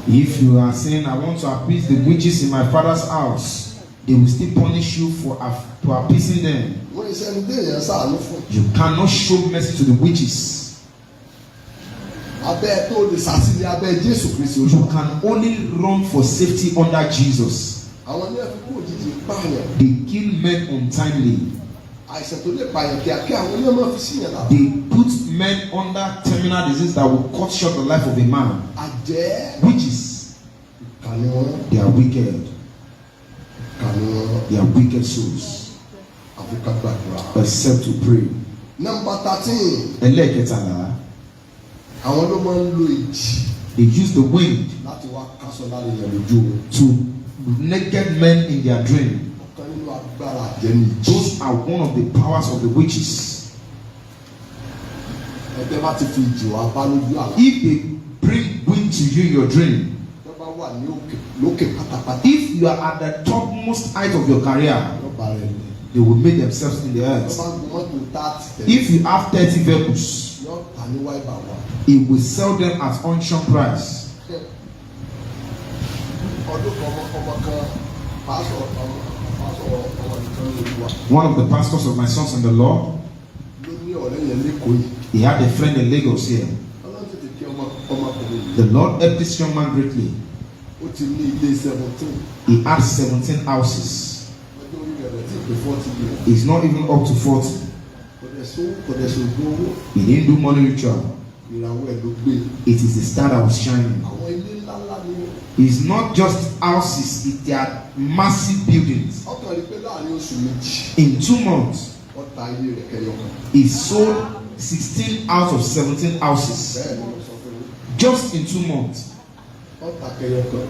If you are saying, I want to appease the witches in my father's house, they will still punish you for appeasing them. You cannot show mercy to the witches. You can only run for safety under Jesus. They kill men untimely. They put men under terminal disease that will cut short the life of a man. Witches, they are wicked. They are wicked souls. Except to pray. Number 13. They use the wind to naked men in their dream. Those are one of the powers of the witches. If they bring wind to you in your dream, if you are at the topmost height of your career, they will make themselves in the earth. If you have 30 vehicles, he will sell them at auction price. One of the pastors of my sons in the Lord, he had a friend in Lagos here. The Lord helped this young man greatly. He had 17 houses. He's not even up to 40. He didn't do money ritual. It is the star that was shining. It's not just houses, they are massive buildings. In 2 months, he sold 16 out of 17 houses. Just in 2 months,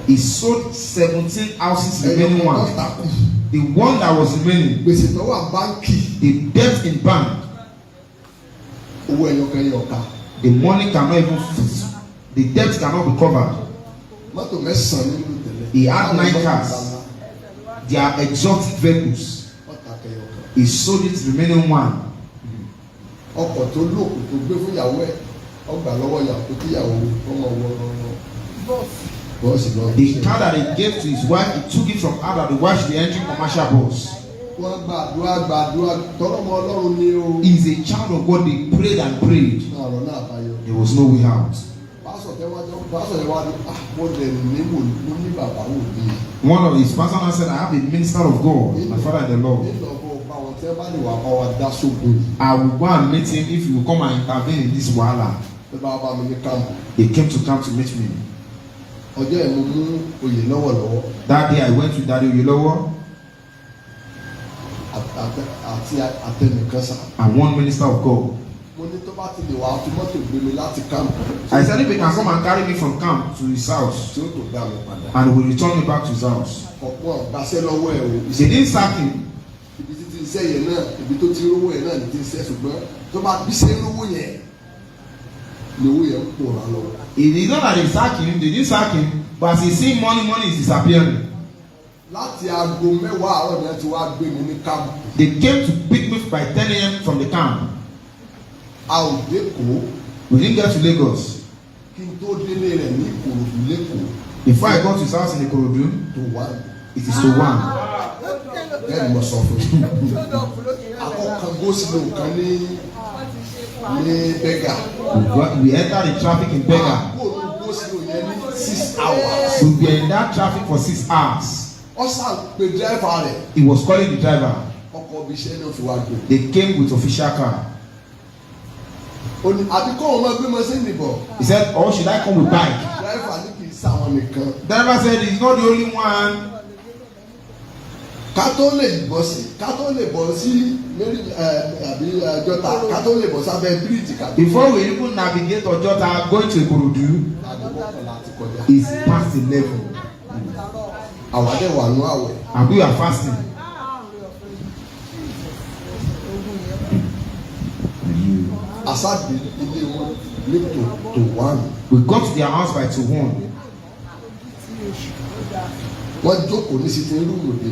he sold 17 houses, remaining one. The one that was remaining, the debt in bank, the money cannot even fit. The debt cannot be covered. He had 9 cars. They are exotic vehicles. He sold it, remaining one. The car that he gave to his wife, he took it from her that the wife should be entering commercial bus. He's a child of God. They prayed and prayed. There was no way out. One of his pastors said, I have a minister of God, my father in the Lord. I will go and meet him if you will come and intervene in this wahala. He came to come to meet me. That day I went to Daddy Oyelowo and one minister of God. I said if he can come and carry me from camp to his house and will return me back to his house. They didn't sack him. He did not that they sack him, they didn't sack him, but as he see money is disappearing. They came to pick me by 10 a.m. from the camp. We didn't get to Lagos. Before I got to his house in Ikorodu, it is to 1. We entered the traffic in Bega. 6 hours. We were in that traffic for 6 hours. He was calling the driver. They came with official car. He said, or should I come with bike? Driver said he's not the only one. Before we even navigate Ojota going to Ikorodu, it's past 11. And we are fasting. We got to their house by 2:01.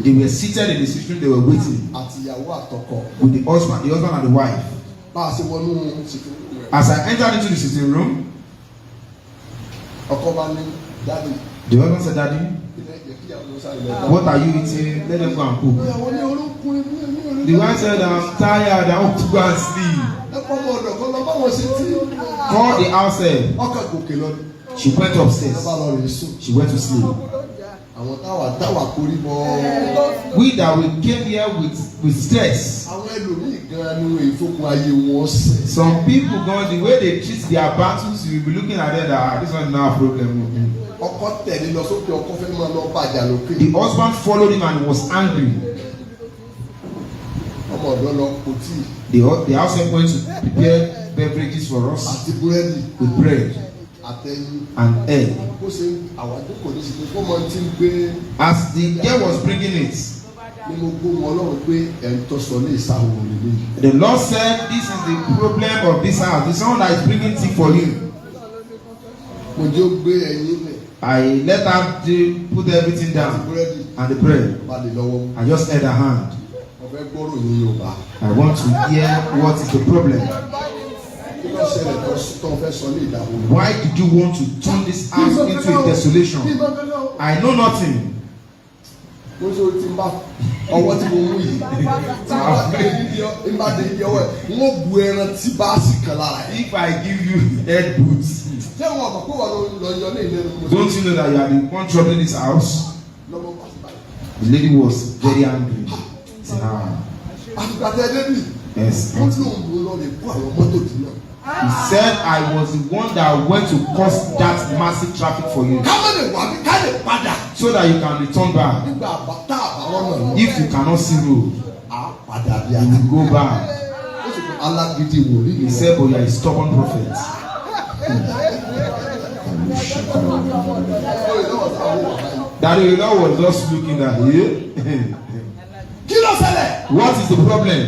They were seated in the sitting room, they were waiting with the husband and the wife. As I entered into the sitting room, the husband said, Daddy, what are you eating? Let them go and cook. The wife said, I'm tired, I want to go and sleep. Call the house help. She went upstairs. She went to sleep. We that we came here with stress. Some people go the way they treat their battles, you will be looking at them that this one is not a problem. The husband followed him and was angry. The house help went to prepare beverages for us with bread and egg. As the girl was bringing it, the Lord said, this is the problem of this house. The someone that is bringing tea for you. I let her put everything down and the bread. I just held her hand. I want to hear what is the problem. Why did you want to turn this house into a desolation? I know nothing. If I give you head boots, don't you know that you are the one troubling this house? The lady was very angry. Yes. He said, I was the one that went to cause that massive traffic for you. So that you can return back. If you cannot see road, you will go back. He said, but you are a stubborn prophet. Daddy was just looking at you. What is the problem?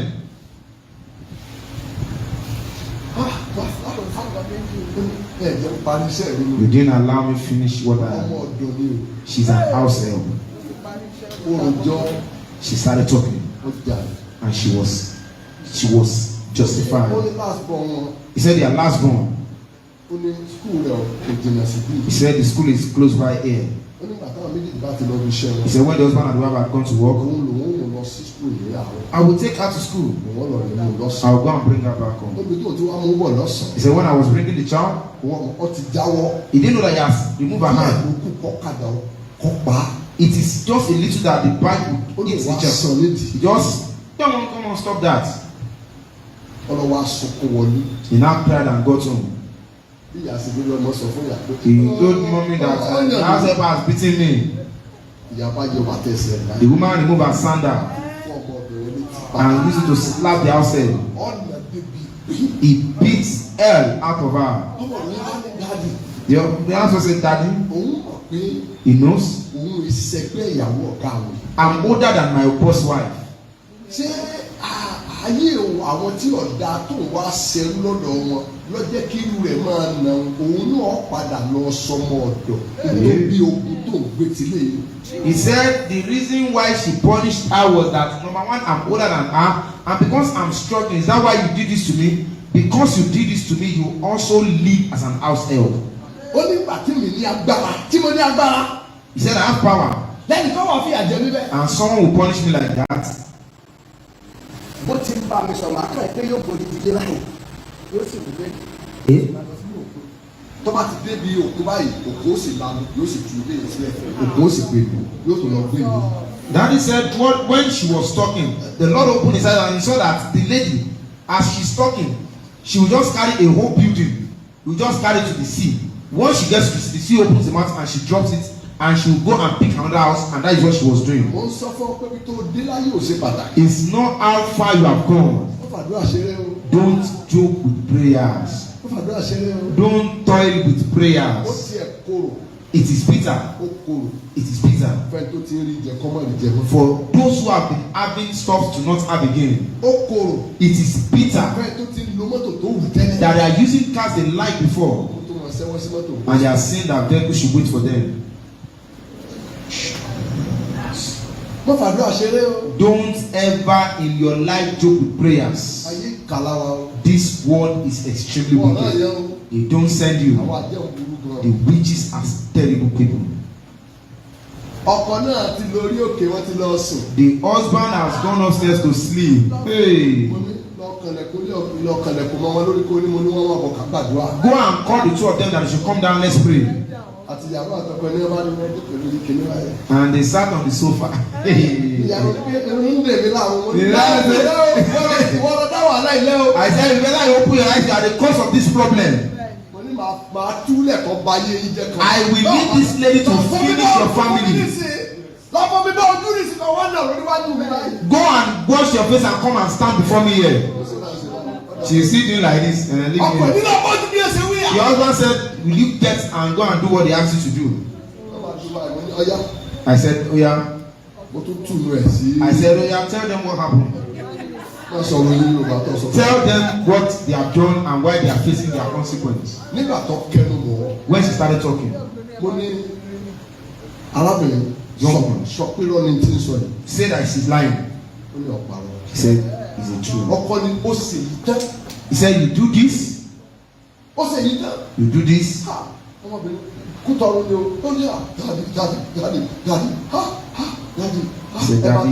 You didn't allow me finish what I am. She's an house help. She started talking and she was justified. He said they are last born. He said the school is close by here. He said when the husband and the wife had gone to work, I will take her to school. I will go and bring her back home. He said when I was bringing the child, he didn't know that he has removed her hand. It is just a little that the bite will eat the child. He just, come on, stop that. He now cried and got home. He told mommy that the househelper has beaten me. The woman removed her sandal and used it to slap the househelp. He beat hell out of her. The answer said, Daddy, he knows I'm older than my boss wife. Ayé àwọn tí ọ̀dà tó wá ṣerú lọ́dọ̀ wọn lọ́jẹ́ kí irú rẹ̀ máa nà òun náà padà lọ sọmọ ọ̀dọ̀ nítorí ogun tó ń gbé tilé. He said the reason why she punished her was that number one, I'm older than her, and because I'm struggling, is that why you did this to me? Because you did this to me, you also live as an house help. Ó ní ìgbà tí mi ní agbára tí mo ní agbára. He said I have power. Lẹ́yìn tó wà fi àjẹ mi bẹ́ẹ̀. And someone will punish me like that. Bó ti ń bá mi sọ̀rọ̀ àkàrà pé yóò bọ̀ nídìí láì yóò sì wúlé. Tó bá ti dé bí òkú báyìí òkú ó sì lanu yóò sì tu ilé ìsílẹ̀ òkú ó sì gbé mi yóò tó lọ gbé mi. Daddy said when she was talking, the Lord opened his eyes and he saw that the lady, as she's talking, she will just carry a whole building. Will just carry it to the sea. Once she gets to the sea, opens the mouth and she drops it. And she will go and pick another house, and that is what she was doing. It's not how far you have gone. Don't joke with prayers. Don't toil with prayers. It is bitter. It is bitter. For those who have been having stuff to not have again, it is bitter that they are using cars they liked before, and they are saying that people should wait for them. Don't ever in your life joke with prayers. This world is extremely wicked. They don't send you. The witches are terrible people. The husband has gone upstairs to sleep. Hey. Go and call the two of them that they should come down. Let's pray. And they sat on the sofa. I said, you better open your eyes. You are the cause of this problem. I will leave this lady to finish your family. Go and wash your face and come and stand before me here. She is sitting like this and leave me. Your husband said, will you get and go and do what they asked you to do? I said, oh yeah. I said, oh yeah, tell them what happened. Tell them what they have done and why they are facing their consequence. When she started talking, young woman said that she's lying. He said, it's a truth. He said, you do this. You do this. He said, Daddy,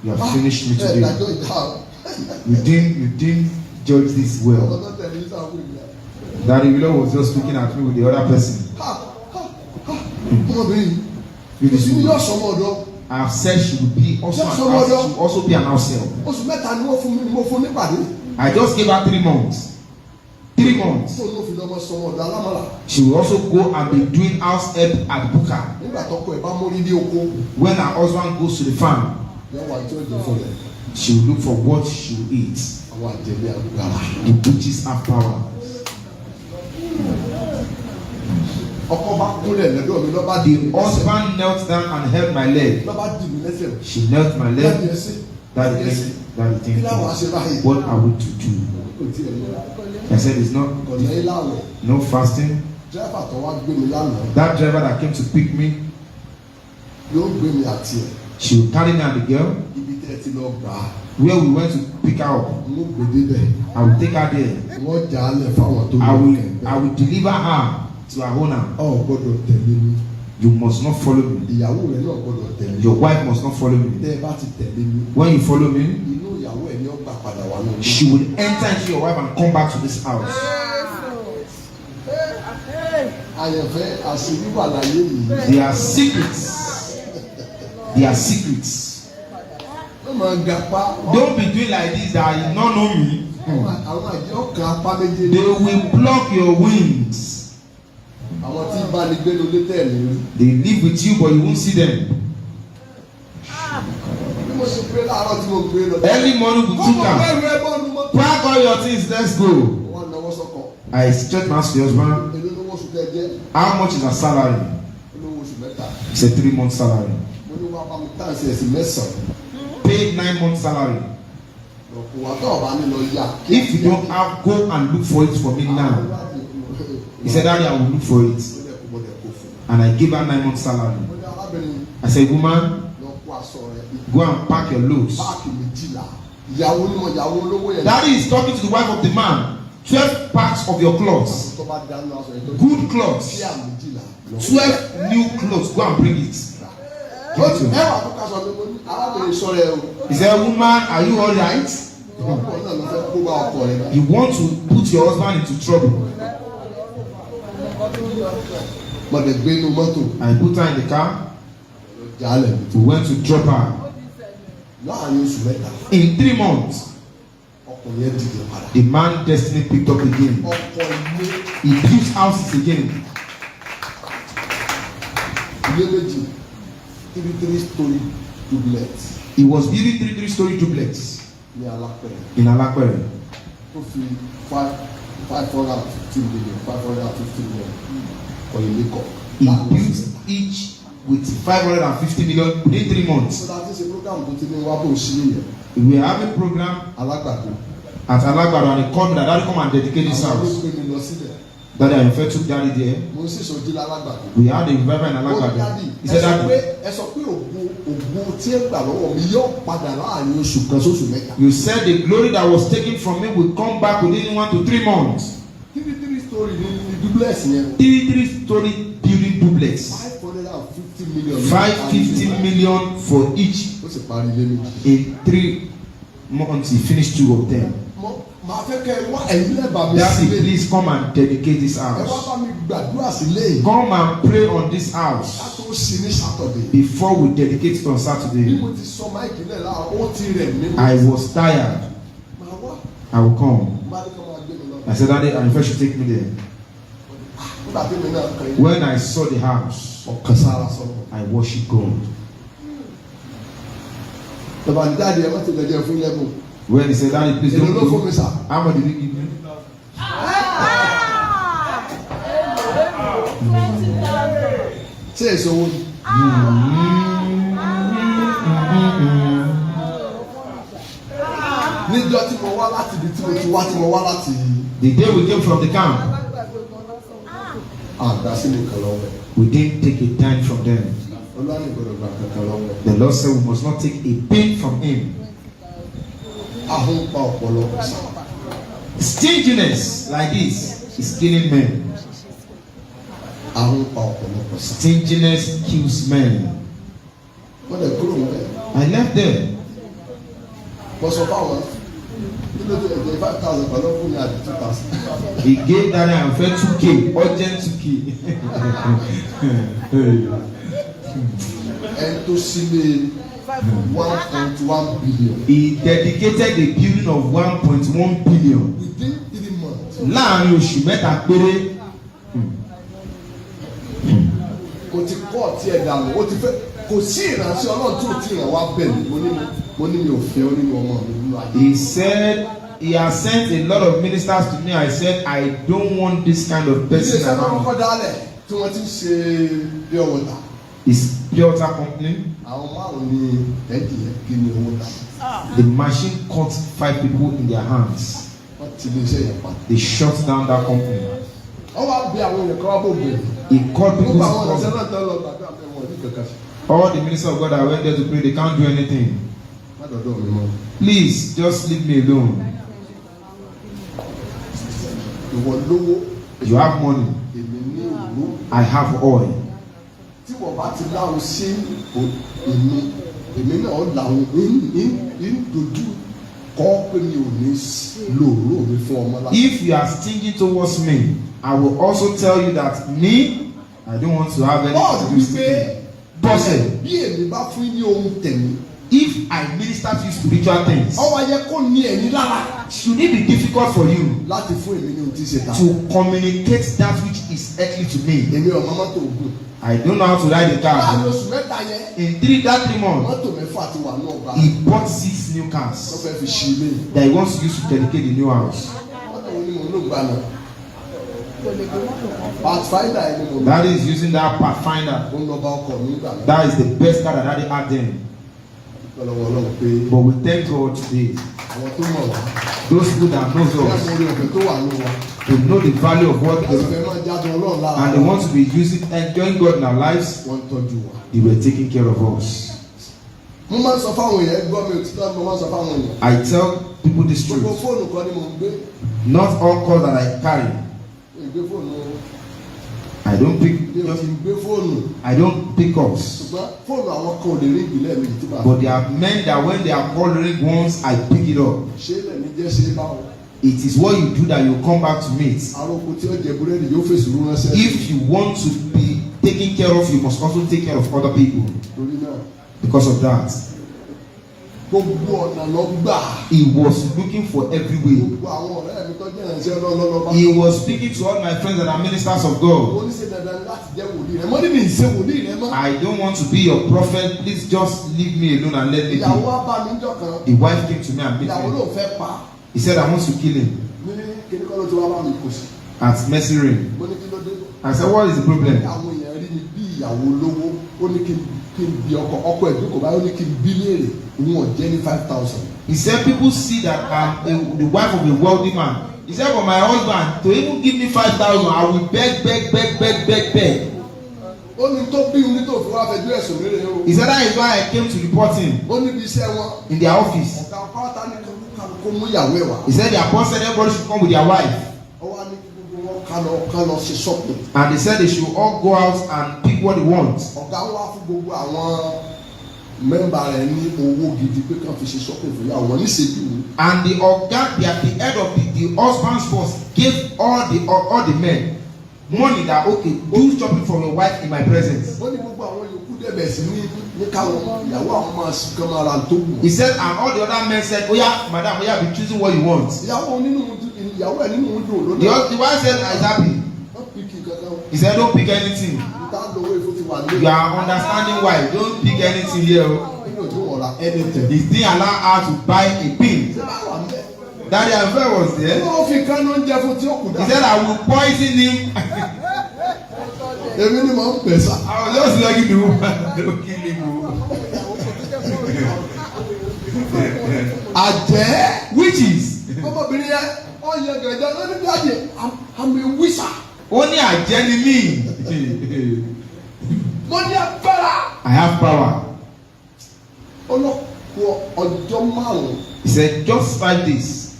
you have finished me today. You didn't judge this well. Daddy Willow was just looking at me with the other person. I have said she will be also be an house help. I just gave her 3 months. 3 months. She will also go and be doing house help at Buka. When her husband goes to the farm, she will look for what she will eat. The witches have power. The husband knelt down and held my leg. She knelt my leg. Daddy, what are we to do? I said, it's not no fasting. That driver that came to pick me, she will carry me and the girl where we went to pick her up. I will take her there. I will deliver her to her owner. You must not follow me. Your wife must not follow me. When you follow me, she will enter into your wife and come back to this house. They are secrets. They are secrets. Don't be doing like this that you don't know me. They will block your wings. They live with you but you won't see them. Early morning we took her. Pack all your things, let's go. I stretched my hands to your husband. How much is her salary? It's a 3-month salary. Paid 9 months salary. If you don't have, go and look for it for me now. He said, Daddy, I will look for it. And I gave her 9 months salary. I said, woman, go and pack your loads. Daddy is talking to the wife of the man. 12 packs of your clothes. Good clothes. 12 new clothes. Go and bring it. He said, woman, are you alright? You want to put your husband into trouble. I put her in the car. We went to drop her. In 3 months, the man destiny picked up again. He built houses again. 3-story duplex. He was building 3-story duplex in Alakwere. 550 million for a makeup. He built each with 550 million within 3 months. So that is a program. We were having a program at Alagbado and he called me that Daddy come and dedicate this house. Daddy, I refer to Daddy there. We had a revival in Alagbado. He said that you said the glory that was taken from me will come back within 1 to 3 months. 3-story duplex. 3-story building duplex. 550 million for each. In 3 months, he finished 2 of them. Daddy, please come and dedicate this house. Come and pray on this house before we dedicate it on Saturday. I was tired. I will come. I said, Daddy, I first should take me there. When I saw the house, I worship God. When he said, Daddy, please don't go. How much did he give me? Say so. The day we came from the camp, we didn't take a dime from them. The Lord said we must not take a penny from him. Stinginess like this is killing men. Stinginess kills men. I left there. He gave that and fed 2K, urgent 2K. And to see 1.1 billion. He dedicated the building of 1.1 billion. Within 3 months. Láàrin oṣù mẹ́ta péré. Kò ti kọ́ ọ̀tí ẹ̀ dànù, ó ti fẹ́ kò sí ìránṣẹ́ Ọlọ́run tó ti ràn wá bẹ̀rù. Mo ní mi ò fẹ́ ó nínú ọmọ mi nínú ayé. He said he has sent a lot of ministers to me. I said I don't want this kind of person around. Ilé iṣẹ́ kọ́kọ́ dálẹ̀ tí wọ́n ti ṣe pure water. Is pure water company. Àwọn márùn-ún ní ẹ̀dì yẹn kí ni owó ta. The machine cut 5 people in their hands. Wọ́n ti lè ṣe yẹn pa. They shut down that company. Wọ́n wá bí àwọn èèyàn kan wá bò bèrè. He called people to come. All the ministers of God that went there to pray, they can't do anything. Please just leave me alone. You have money. I have oil. If you are stingy towards me, I will also tell you that me, I don't want to have anything to do with it. If I minister to you spiritual things, should it be difficult for you to communicate that which is earthly to me? I don't know how to ride a car. In 3 months, he bought 6 new cars that he wants to use to dedicate the new house. That is using that Pathfinder. That is the best car that they had then. But we thank God today. Those people that know us, they know the value of what they and they want to be enjoying God in our lives. They were taking care of us. I tell people this truth. Not all calls that I carry. I don't pick calls. But there are men that when they are called ring once, I pick it up. It is what you do that you come back to meet. If you want to be taken care of, you must also take care of other people. Because of that, he was looking for every way. He was speaking to all my friends that are ministers of God. I don't want to be your prophet. Please just leave me alone and let me be. The wife came to me and beat me. He said, I want to kill him. At Mercy Ring. I said, what is the problem? He said, people see that I'm the wife of a wealthy man. He said, for my husband to even give me 5,000, I will beg. He said, that is why I came to report him in their office. He said, the apostle said everybody should come with their wife. And they said they should all go out and pick what they want. And the head of the husband's boss gave all the men money that okay, do shopping for your wife in my presence. He said, and all the other men said, oh yeah, madam, oh yeah, be choosing what you want. The wife said, I is happy. He said, don't pick anything. You are understanding why. Don't pick anything here. He didn't allow her to buy a pin. Daddy Alfred was there. He said, I will poison him. I was just lucky the woman. They will kill him. Witches. I'm a wizard. Only àjẹ́ ni mí. I have power. He said just 5 days.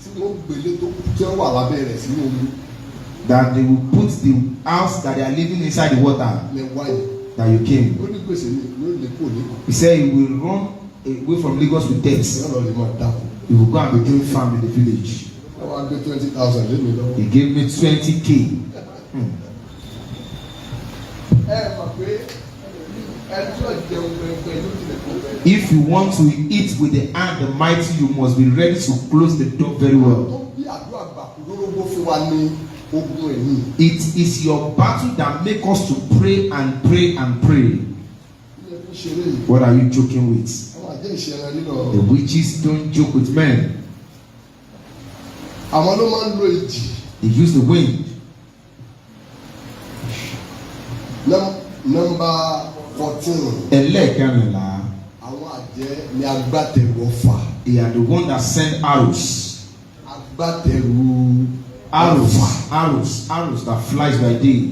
That they will put the house that they are living inside the water that you came. He said he will run away from Lagos with debts. He will go and be doing farm in the village. He gave me 20K. If you want to eat with the hand the mighty, you must be ready to close the door very well. It is your battle that makes us to pray and pray and pray. What are you joking with? The witches don't joke with men. They use the wind. Number 14. They are the one that send arrows. Arrows that flies by day.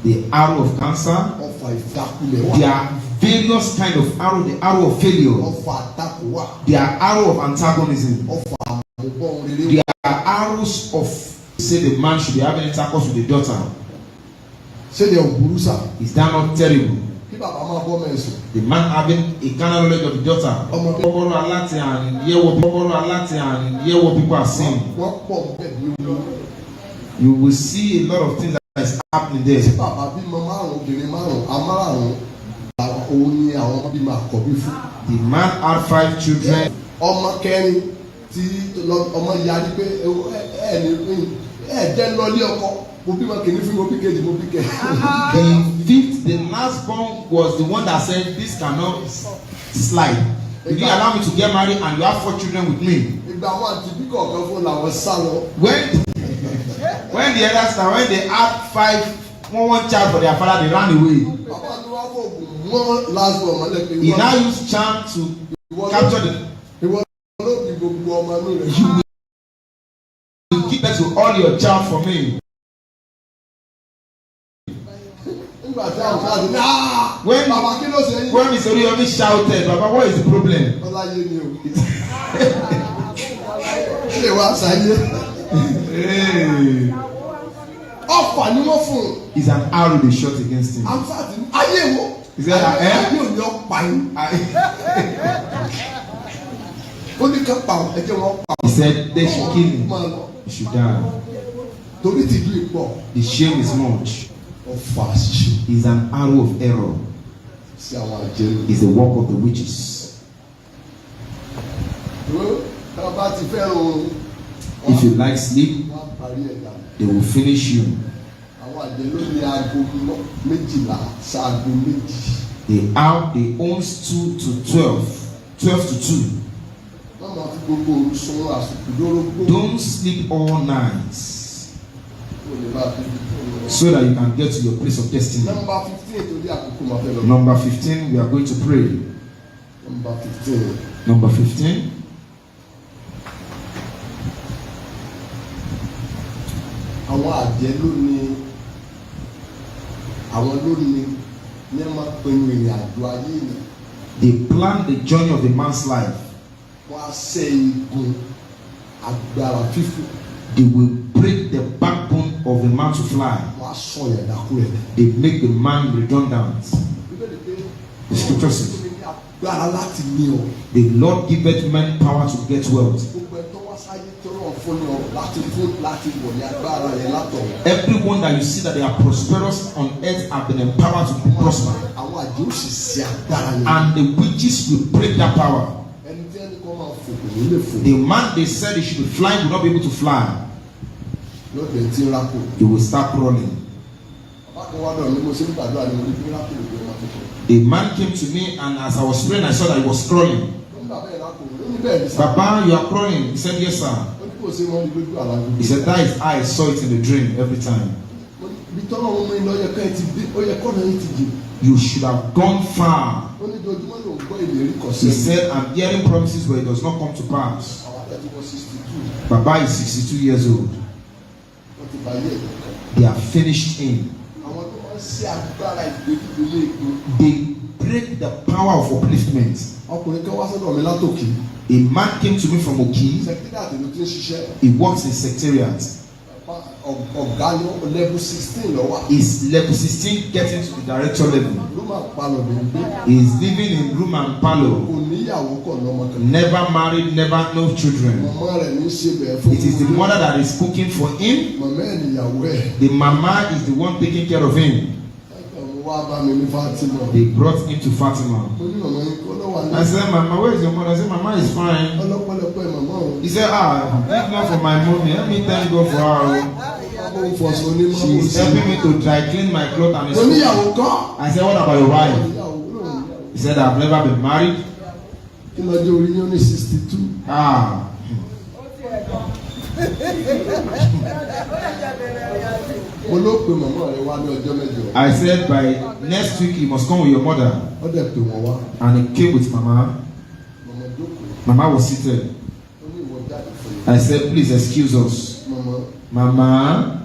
The arrow of cancer. They are various kind of arrow. The arrow of failure. There are arrow of antagonism. There are arrows of, say the man should be having intercourse with the daughter. Is that not terrible? The man having a carnal knowledge of the daughter. People are saying. You will see a lot of things that is happening there. The man had 5 children. The 5th, the last born was the one that said, "This cannot slide. If you allow me to get married and you have 4 children with me." When the others, when they had 5, one child for their father, they ran away. He now used charm to capture the. You will give birth to all your child for me. When Mr. Oriyomi shouted, "Baba, what is the problem?" Is an arrow they shot against him. He said, He said, "They should kill him. He should die." The shame is much. Is an arrow of error. Is the work of the witches. If you like sleep, they will finish you. They own 2 to 12, 12 to 2. Don't sleep all night, so that you can get to your place of destiny. Number 15, we are going to pray. Number 15. They plan the journey of a man's life. They will break the backbone of a man to fly. They make the man redundant. The scripture says, "The Lord giveth men power to get wealth." Everyone that you see that they are prosperous on earth have been empowered to prosper. And the witches will break that power. The man they said he should be flying will not be able to fly. You will start crawling. A man came to me, and as I was praying, I saw that he was crawling. "Baba, you are crawling." He said, "Yes, sir." He said, "That is how I saw it in the dream every time." You should have gone far. He said, "I'm hearing promises where it does not come to pass." Baba is 62 years old. They are finished in. They break the power of upliftment. A man came to me from Oki. He works in secretariat. Is level 16 getting to the director level? He is living in room and parlor. Never married, never no children. It is the mother that is cooking for him. The mama is the one taking care of him. They brought him to Fatima. I said, "Mama, where is your mother?" I said, "Mama is fine." He said, "If not for my mommy, let me thank God for her. She is helping me to dry clean my clothes and school." I said, "What about your wife?" He said, "I've never been married." I said, "By next week you must come with your mother." And he came with Mama. Mama was seated. I said, "Please excuse us." "Mama,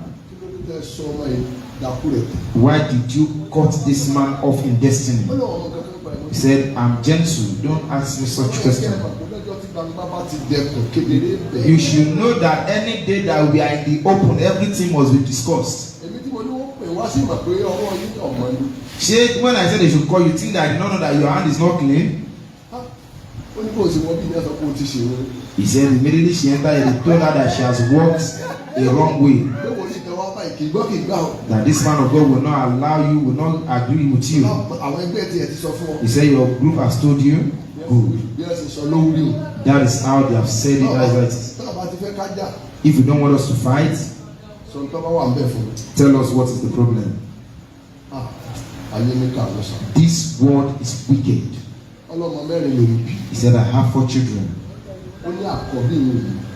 why did you cut this man off in destiny?" He said, I'm gentle. Don't ask me such questions. You should know that any day that we are in the open, everything must be discussed. Shey, when I said they should call you, think that I did not know that your hand is not clean? He said immediately she entered, he told her that she has walked a wrong way. That this man of God will not allow you, will not agree with you. He said your group has told you. Good. That is how they have said it. That is right. If you don't want us to fight, tell us what is the problem. This world is wicked. He said, I have 4 children.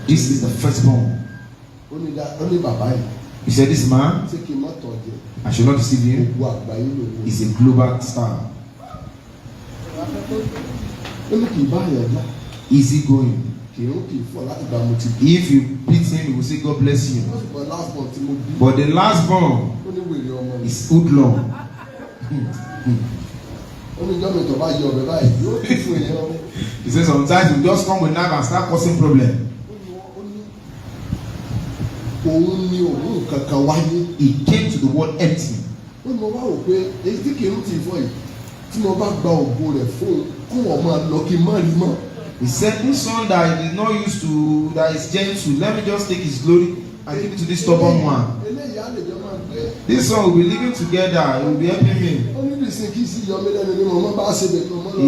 This is the firstborn. He said, this man, I should not deceive him, is a global star. Easy going. If you beat him, he will say, God bless you. But the last born is hoodlum. He says sometimes you just come with knife and start causing problem. He came to the world empty. He said, this son that is not used to, that is gentle, let me just take his glory and give it to this stubborn one. This son will be living together, he will be helping me. He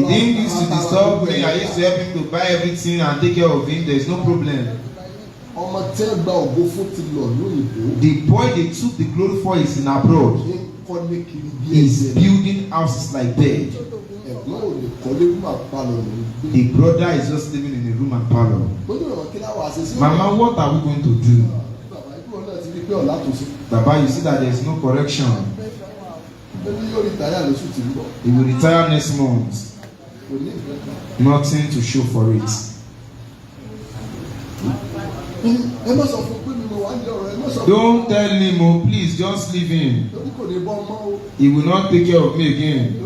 didn't used to disturb me, I used to help him to buy everything and take care of him, there is no problem. The boy they took the glory for is in abroad. He's building houses like that. The brother is just living in a room and parlor. Mama, what are we going to do? Baba, you see that there is no correction. He will retire next month. Nothing to show for it. Don't tell him, oh, please just leave him. He will not take care of me again.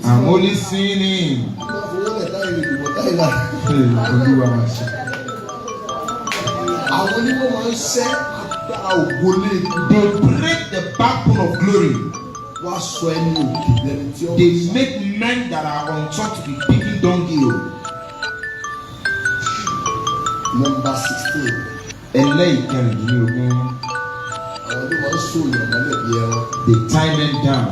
I'm only seeing him. They break the backbone of glory. They make men that are on top to be picking downhill. Number 16. They tie men down.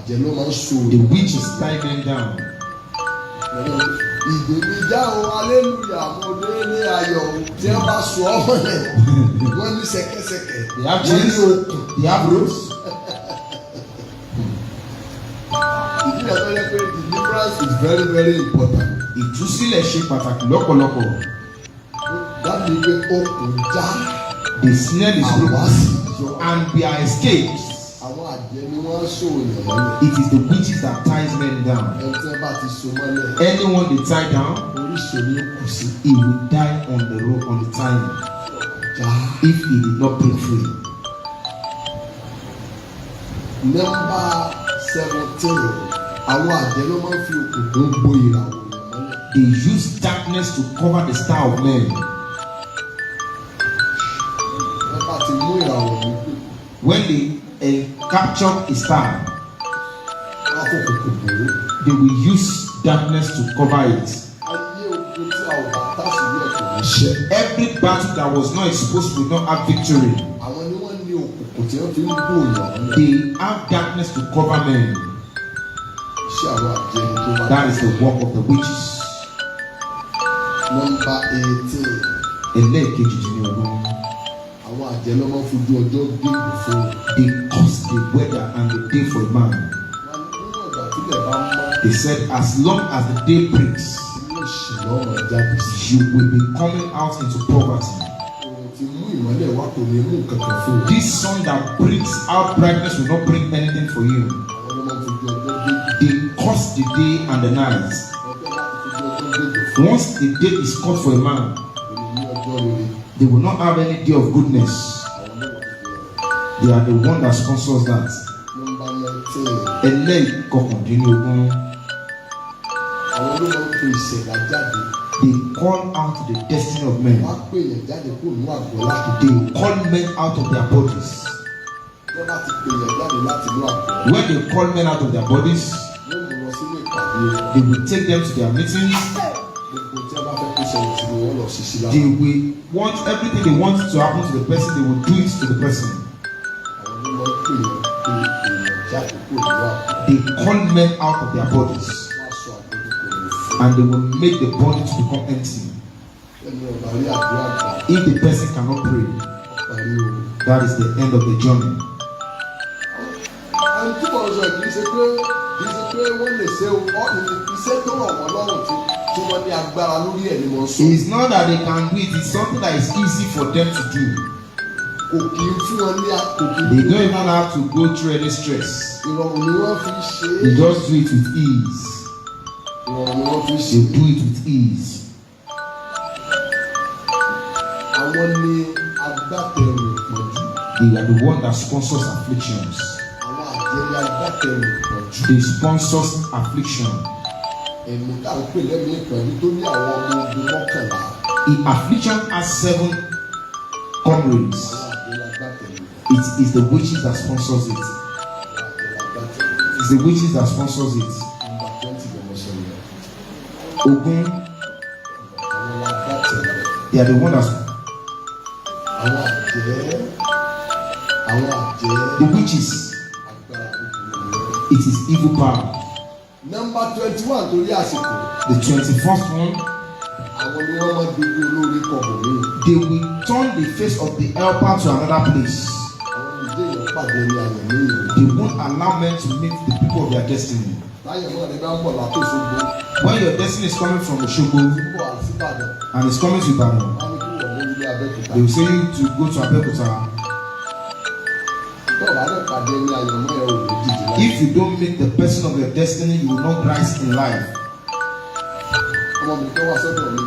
The witches tie men down. They have roots. Deliverance is very, very important. Ìtúsílẹ̀ ṣe pàtàkì lọ́pọ̀lọpọ̀. That means the snare is broken and there are escapes. It is the witches that ties men down. Anyone they tie down, he will die on the road, on the time, if he did not break free. Number 17. They use darkness to cover the star of men. When they capture a star, they will use darkness to cover it. Every battle that was not exposed will not have victory. They have darkness to cover men. That is the work of the witches. Number 18. They cause the weather and the day for a man. They said, as long as the day breaks, you will be coming out into poverty. This sun that brings out brightness will not bring anything for you. They cause the day and the night. Once the day is cut for a man, they will not have any day of goodness. They are the one that sponsors that. Number 19. Ẹlẹ́yìí kọkàndínlógún. Àwọn ló máa ń pe ìṣẹ̀dá jáde. They call out the destiny of men. Wọ́n á pè yẹn jáde kúrò nínú àgọ́ láti dé. They call men out of their bodies. Wọ́n bá ti pè yẹn jáde láti inú àgọ́. When they call men out of their bodies, Wọ́n mú lọ sínú ìpàdé. they will take them to their meetings. Gbogbo tí a bá fẹ́ kó ṣẹlẹ̀ sí ni wọ́n lọ ṣiṣẹ́ lára. They will want everything they want to happen to the person, they will do it to the person. Àwọn ló máa ń pè yẹn jáde kúrò nínú àgọ́. They call men out of their bodies. Wọ́n á sọ àgọ́ tó kò ní fún. And they will make the body to become empty. Ẹni ọ̀bà rí àdúrà gbà. If the person cannot pray, Ọ̀parí o. that is the end of the journey. Àwọn tí mo sọ kì í ṣe pé wọ́n lè ṣe iṣẹ́ tó rọ̀ wọ́n lọ́rùn tí wọ́n ní agbára lórí ẹ̀ ni wọ́n sọ. It's not that they can do it, it's something that is easy for them to do. Kò kì í fún wọn ní àkókò. They don't even have to go through any stress. Ìrọ̀rùn ni wọ́n fi ṣe é. They just do it with ease. Ìrọ̀rùn ni wọ́n fi ṣe They é. do it with ease. Àwọn ni agbátẹrù ìpọ́njú. They are the one that sponsors afflictions. Àwọn àjẹ́ ni agbátẹrù ìpọ́njú. They sponsor affliction. Ẹ̀mí tá à ń pè lẹ́mìí ìpọ́njú tó ní àwọn ọmọ ogun mọ́kànlá. The affliction has 7 comrades. Àwọn àjẹ́ ni agbátẹrù. It is the witches that sponsors it. Àwọn àjẹ́ ni agbátẹrù. It is the witches that sponsors it. Nígbà 20 lọ́mọ sọ̀rọ̀. Ogun, Àwọn agbátẹrù. they are the one that Àwọn àjẹ́. the witches. Agbára búburú. It is evil power. Nọ́mbà 21 torí àsìkò. The 21st one, Àwọn ni wọ́n máa dojú olórí kọ̀ọ̀bù mí. they will turn the face of the helper to another place. Àwọn ìdí èèyàn pàdé ní àyàn ní ìlú. They won't allow men to meet the people of their destiny. Láyọ̀ náà ni bá ń bọ̀ látòsógbó. When your destiny is coming from Osogbo Bọ̀ àtìbàdàn. and it's coming to Ibadan, Wọ́n ní kí wọ́n mú ilé Abẹ́òkúta. they will say you to go to Abeokuta. Bọ́ọ̀ bá dẹ̀ pàdé ní àyàn mọ́ ẹ̀ ò lè dìde láyé. If you don't meet the person of your destiny, you will not rise in life. Ọmọ mi kọ́ wá sọ́dọ̀ mi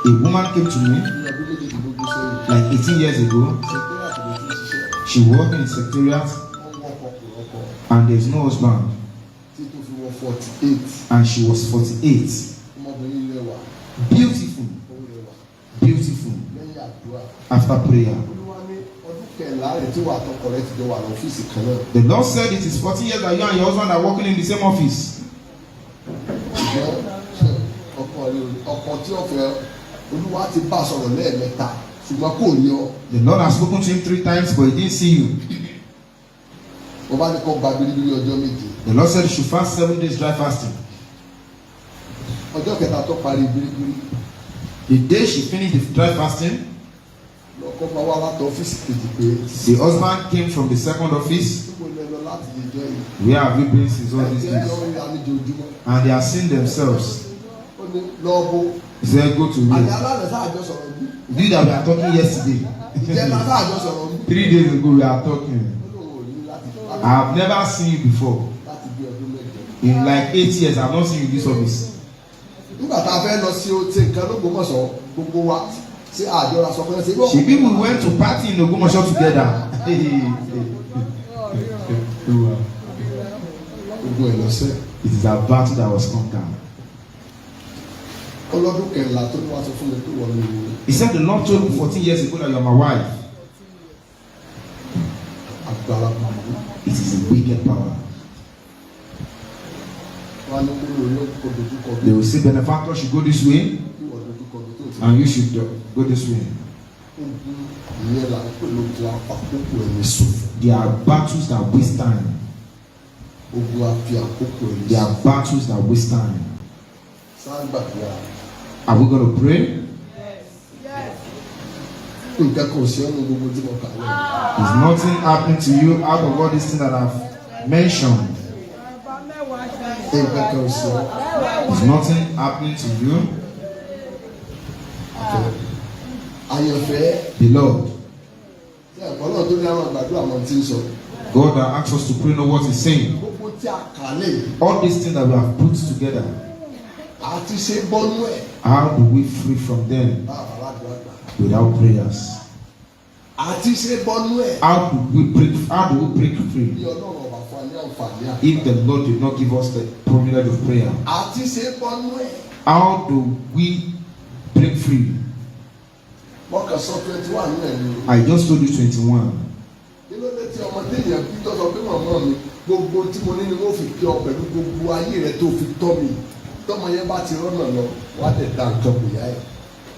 A woman came to me ní ọdún méjìdínlógún sẹ́yìn. like 18 years ago. Ṣètò àtìlẹ́ tí ń ṣiṣẹ́. She worked in the secretariat Wọ́n wọ́ ọkọ̀ ọkọ̀ and there's no husband. tí tó fi wọ 48. And she was 48. Ọmọbìnrin ilé wa. Beautiful, Ó rẹwà. beautiful. Lẹ́yìn àdúrà. After prayer, Olúwa ní ọdún kẹ̀ńlá rẹ̀ tí wà tọkọ rẹ̀ ti jọ wà lọ́fíìsì kan náà. the Lord said it is 40 years that you and your husband are working in the same office. Ṣùgbọ́n ọkọ tí ó fẹ́ Olúwa ti bá sọ̀rọ̀ lẹ́ẹ̀mẹ́ta ṣùgbọ́n kò ní ọ. The Lord has spoken to him 3 times, but he didn't see you. Mo bá ní kó gba biribiri ọjọ́ méje. The Lord said you should fast 7 days dry fasting. Ọjọ́ kẹta tó parí biribiri. The day she finished the dry fasting, Lọ́kọ́ máa wá láti ọ́fíìsì kejì pé. the husband came from the second office. Níbo ni ẹ lọ láti lè jọ yìí? Where have you been since all these Ẹ̀jẹ̀ days? lọ rí àlejò ojúmọ́. And they are seeing themselves. Ó ní lọ́ọ́bù. He said, go to Àti me. alálẹ̀ sáàjọ sọ̀rọ̀ bí. You that we are talking yesterday. Ìjẹta sáàjọ sọ̀rọ̀ bí. 3 days ago we are talking. Ó lóun ò ní láti I have never seen you before. láti bí ọdún mẹ́jọ. In like 8 years, I have not seen you in this office. Nígbà tá a fẹ́ lọ sí ọtí nǹkan lÓgbómọ̀ṣọ́ gbogbo wa sí àjọra sọ fún ẹ sí. She people went to party in Ogbomoso together. Gbogbo ẹ̀ lọ́sẹ̀. It is a battle that was conquered. Ọlọ́dún kẹ̀ńlá tó ní wá sọ fún mi pé wọ́n ní ìwé. He said the Lord told me 14 years ago that you are my wife. Agbára bàbá. It is a wicked power. Wọ́n á ní kó lórí ọkọ̀ dojúkọ bí. They will say benefactor should go this way Kí wọ́n dojúkọ bí tó ti. and you should go this way. Ogun ìyẹn là ń pè lójú apàkókò ẹ̀mí sòfò. There are battles that waste time. Ogun àfi àkókò ẹ̀mí There sòfò. are battles that waste time. Sáàgbàdúrà. Are we going to pray? Nǹkan kan ò sí ọ̀nà gbogbo tí mo kà lọ. Is nothing happening to you out of all these things that I've mentioned? Nǹkan kan ò sí ọ̀nà. Is nothing happening to you? Àyànfẹ́. Beloved, Ṣé ẹ̀kọ́ náà tó ní àwọn àgbàdo àmọ́ tí ń sọ? God that asks us to pray know what He's saying. Gbogbo tí a kà lè. All these things that we have put together, Àti ṣe bọ́nú ẹ̀. how do we free from them Báwa aládùúgbò àgbà. without prayers? àti ṣe bọ́nú ẹ̀. How do we break free? bí Ọlọ́run ọba fún wa ní àǹfààní àti. If the Lord did not give us the privilege of prayer, àti ṣe bọ́nú ẹ̀. how do we break free? mọ́kàn sọ 21 náà ni. I just told you 21. kí ló dé tí ọmọdé yẹn bí tọ́sọ pé màmá mi gbogbo tí mo ní ni wọ́n fi kí ọ pẹ̀lú gbogbo ayé rẹ tó fi tọ́ mi tọ́mọ yẹn bá ti rọ́nà lọ wá dẹ̀ da nǹkan kò yá ẹ̀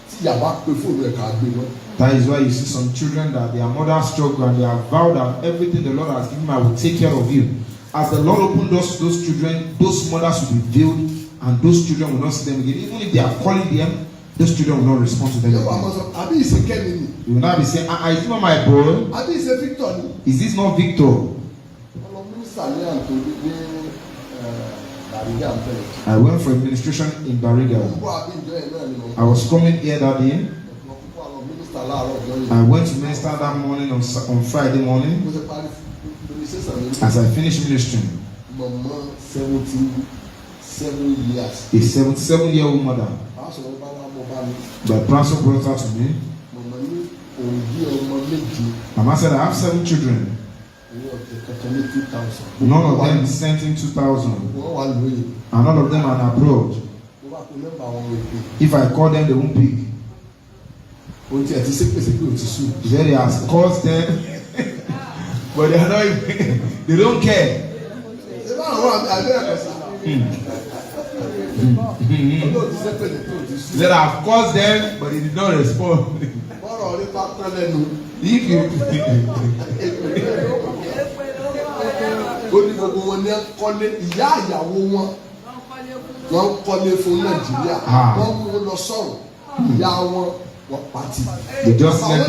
tí ìyàwó á pe fóònù ẹ̀ ká gbé lọ. That is why you see some children that their mother struggle and they have vowed that everything the Lord has given me, I will take care of you. As the Lord opened doors to those children, those mothers will be veiled and those children will not see them again. Even if they are calling them, those children will not respond to them again. àbí ìṣe kẹ́mi ni. You will not be saying, is it not my boy? àbí ìṣe Victor ni. Is this not Victor? ọlọ mínísítà ní àǹtò ní Bariga àǹtẹ̀lẹ̀. I went for administration in Bariga. I was coming here that day. I went to minister that morning on Friday morning. As I finished ministering, a 77-year-old mother, the pastor brought her to me. Mama said, I have 7 children. None of them sent in 2,000. And none of them are abroad. If I call them, they won't pick. Then he has caused them, but they are not even, they don't care. Then I have caused them, but they did not respond. If you ó ní gbogbo wọn ní kọ́lé ìyá ìyàwó wọn kọ́lé fún Nàìjíríà wọ́n mú lọ sọ́run ìyá wọn pàtì àwọn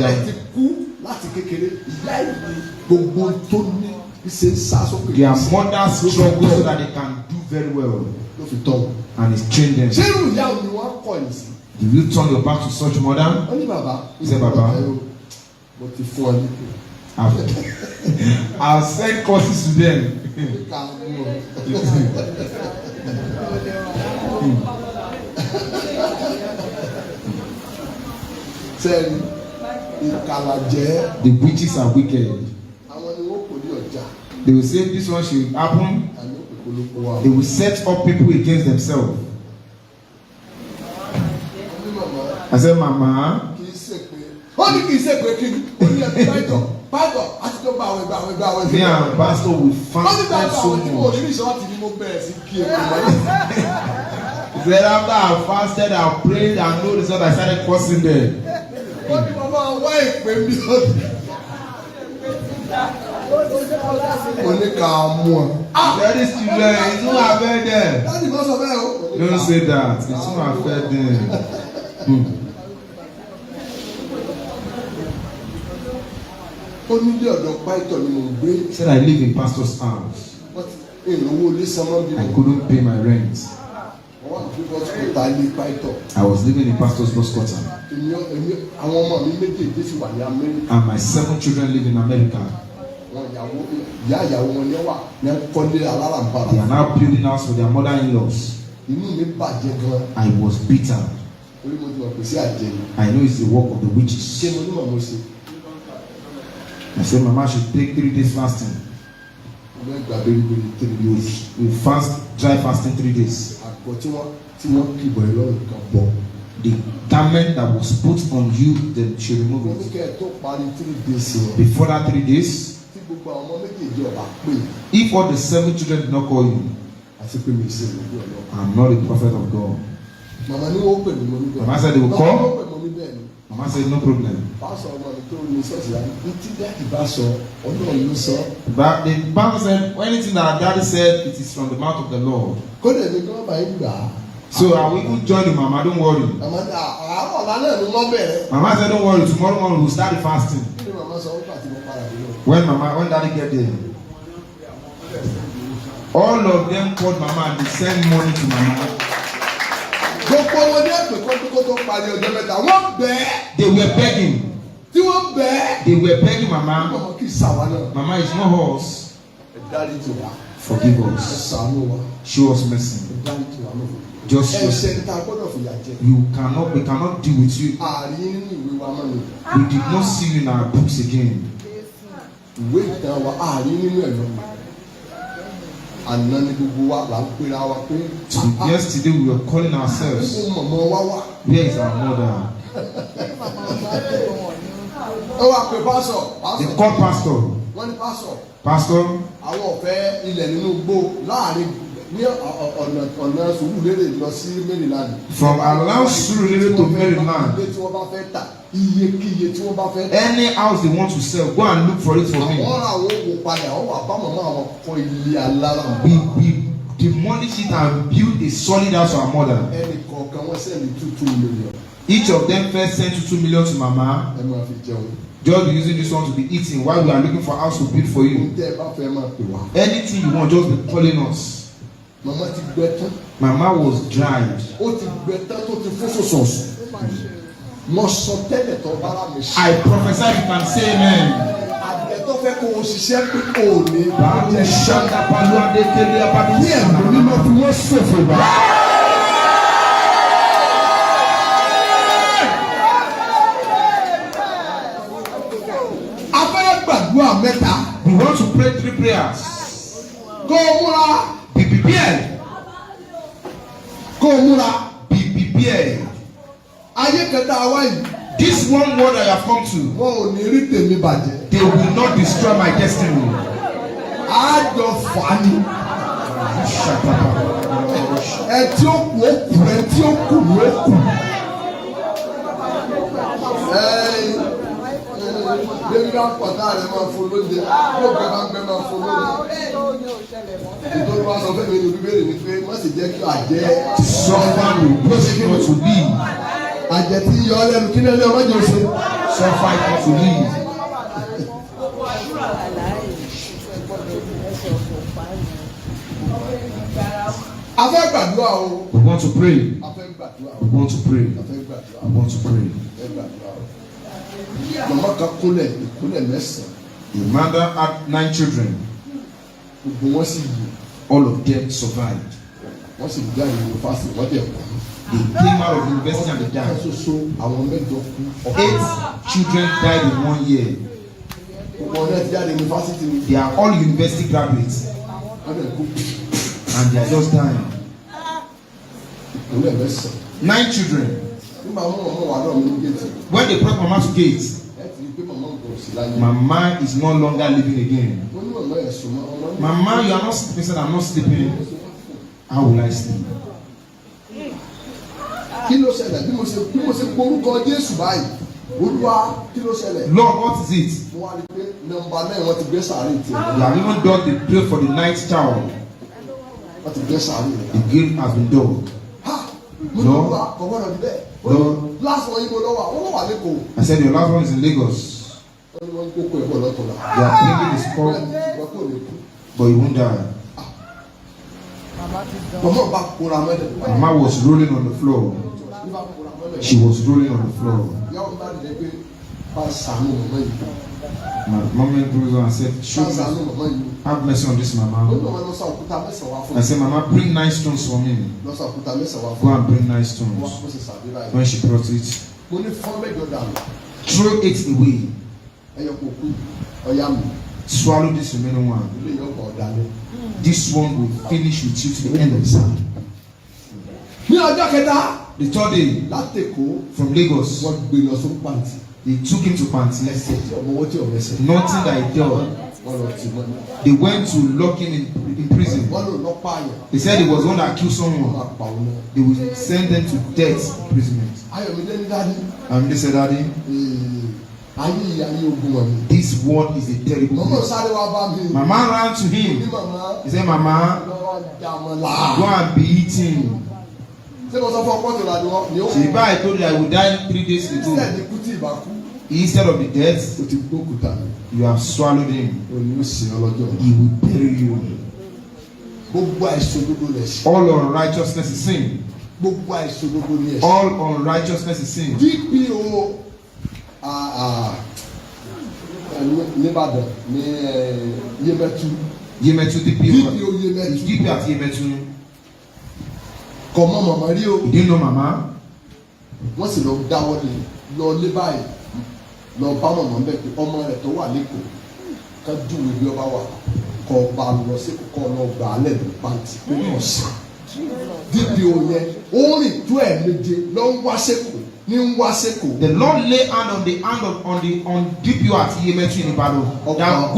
ẹ̀ ti kú láti kékeré ìyá ìlú gbogbo tó ní ṣe ń sá sókè. Their mothers struggle so that they can do very well. ló fi tọ́ and it's trained them. ṣé irú ìyá òní wọn kọ yìí sí. Do you turn your back to such mother? ó ní bàbá. Say bàbá. mo ti fún ọ ní. I'll send courses to them. Sẹ́ni ìkàlàjẹ́. The witches are wicked. Àwọn ni wọ́n kò ní ọjà. They will say this one should happen. They will set up people against themselves. I said, Mama. Kì í ṣe pé. Ó ní kì í ṣe pé kí ni. Ó ní ẹbí pàtó pàtó àti tó bá àwọn ẹgbẹ́ àwọn. Me and pastor will fast so much. Ó ní bá àwọn ìṣòwò ti ní mo bẹ̀rẹ̀ sí kí ẹ. He said after I fasted, I prayed and no result, I started cursing them. Ó ní bàbá wá ìpè mi lọ́dún. Ó ní ká mú ọ. That is children, it won't affect them. Láti bá sọ bẹ́ẹ̀ o. Don't say that, it won't affect them. Ó ní ilé ọ̀dọ̀ pàìtọ̀ ni mo gbé. He said I live in pastor's house. Ìnáwó ilé sanwó bí. I couldn't pay my rent. I was living in pastor's bus quarter. And my 7 children live in America. They are now building house for their mother-in-laws. I was bitter. I know it's the work of the witches. I said, Mama should take 3 days fasting. You fast, dry fasting 3 days. The garment that was put on you, then she remove it. Before that 3 days, if all the 7 children did not call you, I'm not a prophet of God. Mama said they will call. Mama said no problem. But the Bible said anything that daddy said, it is from the mouth of the Lord. So I will join the mama, don't worry. Mama said don't worry, tomorrow morning we'll start the fasting. When daddy get there, all of them called mama and they send money to mama. They were begging. They were begging mama. Mama is not horse. Forgive us. Show us mercy. Just we cannot deal with you. We did not see you in our books again. Yesterday we were calling ourselves. Where is our mother? They called pastor. Pastor. From around Surulere to Maryland. Any house they want to sell, go and look for it for me. We demolish it and build a solid house for our mother. Each of them first sent 2 million to Mama. Just be using this one to be eating while we are looking for house to build for you. Anything you want, just be calling us. Mama was dried. I prophesy you can say amen. We want to pray 3 prayers. Be prepared. Be prepared. This one word I have come to, they will not destroy my destiny. Someone will push you to leave. Someone to leave. We want to pray. We want to pray. We want to pray. The mother had 9 children. All of them survived. They came out of university and they died. 8 children died in 1 year. They are all university graduates. And they are just dying. 9 children. When they brought Mama to gate, Mama is no longer living again. Mama, you are not sleeping. Said, I'm not sleeping. How will I sleep? Lord, what is it? You have even done the prayer for the 9th child. The grave has been done. Lord, I said your last one is in Lagos. They are bringing the skull, but he won't die. Mama was rolling on the floor. She was rolling on the floor. My mom goes on and said, have mercy on this mama. I said, Mama, bring 9 stones for me. Go and bring 9 stones. When she brought it, throw it away. Swallow this remaining one. This one will finish with you to the end of the time. The 3rd day from Lagos, they took him to Panti. Nothing that he done. They went to lock him in prison. They said he was one that killed someone. They would send them to death imprisonment. And they said, Daddy, this word is a terrible thing. Mama ran to him. He said, Mama, go and be eating. I told you I would die 3 days ago. Instead of the death, you have swallowed him. He will bury you. All unrighteousness is sin. All unrighteousness is sin. Yemetu DPO. Yemetu. DPO at Yemetu. Kò mọ màmá rí o. He didn't know mama. Wọ́n sì lọ dáwọ́ lọ lé báyìí lọ bá màmá ń bẹ̀ pé ọmọ rẹ̀ tó wà lẹ́kọ̀ọ́ ká júwe bí ọba wà kọ́ bá lọ sí kọ́ lọ gbà á lẹ́nu pàǹtí pé kò sá. DPO yẹn ó rìn tó ẹ̀ méje lọ ń wá sẹ́kọ̀ọ́ ní ń wá sẹ́kọ̀ọ́. The Lord lay hand on DPO at Yemetu in Ibadan. Now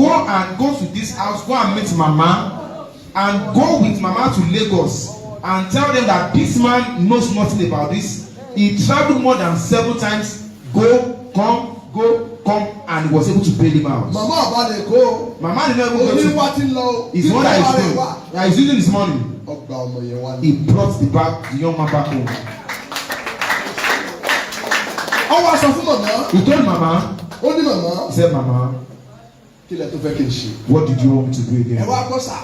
go to this house, go and meet mama, and go with mama to Lagos and tell them that this man knows nothing about this. He traveled more than 7 times. Go, come, and he was able to bail him out. Mama abalẹ̀ kó. Mama did not even go to. Oníwà ti lọ. His mother is going. Yeah, he's using his money. Ọgbà ọmọ yẹn wá ní. He brought the young man back home. Ó wá sọ fún màmá. He told mama. Ó ní màmá. He said, mama. Kí lẹ tó fẹ́ kí n ṣe. What did you want me to do again? Ẹ wá gbọ́ sà.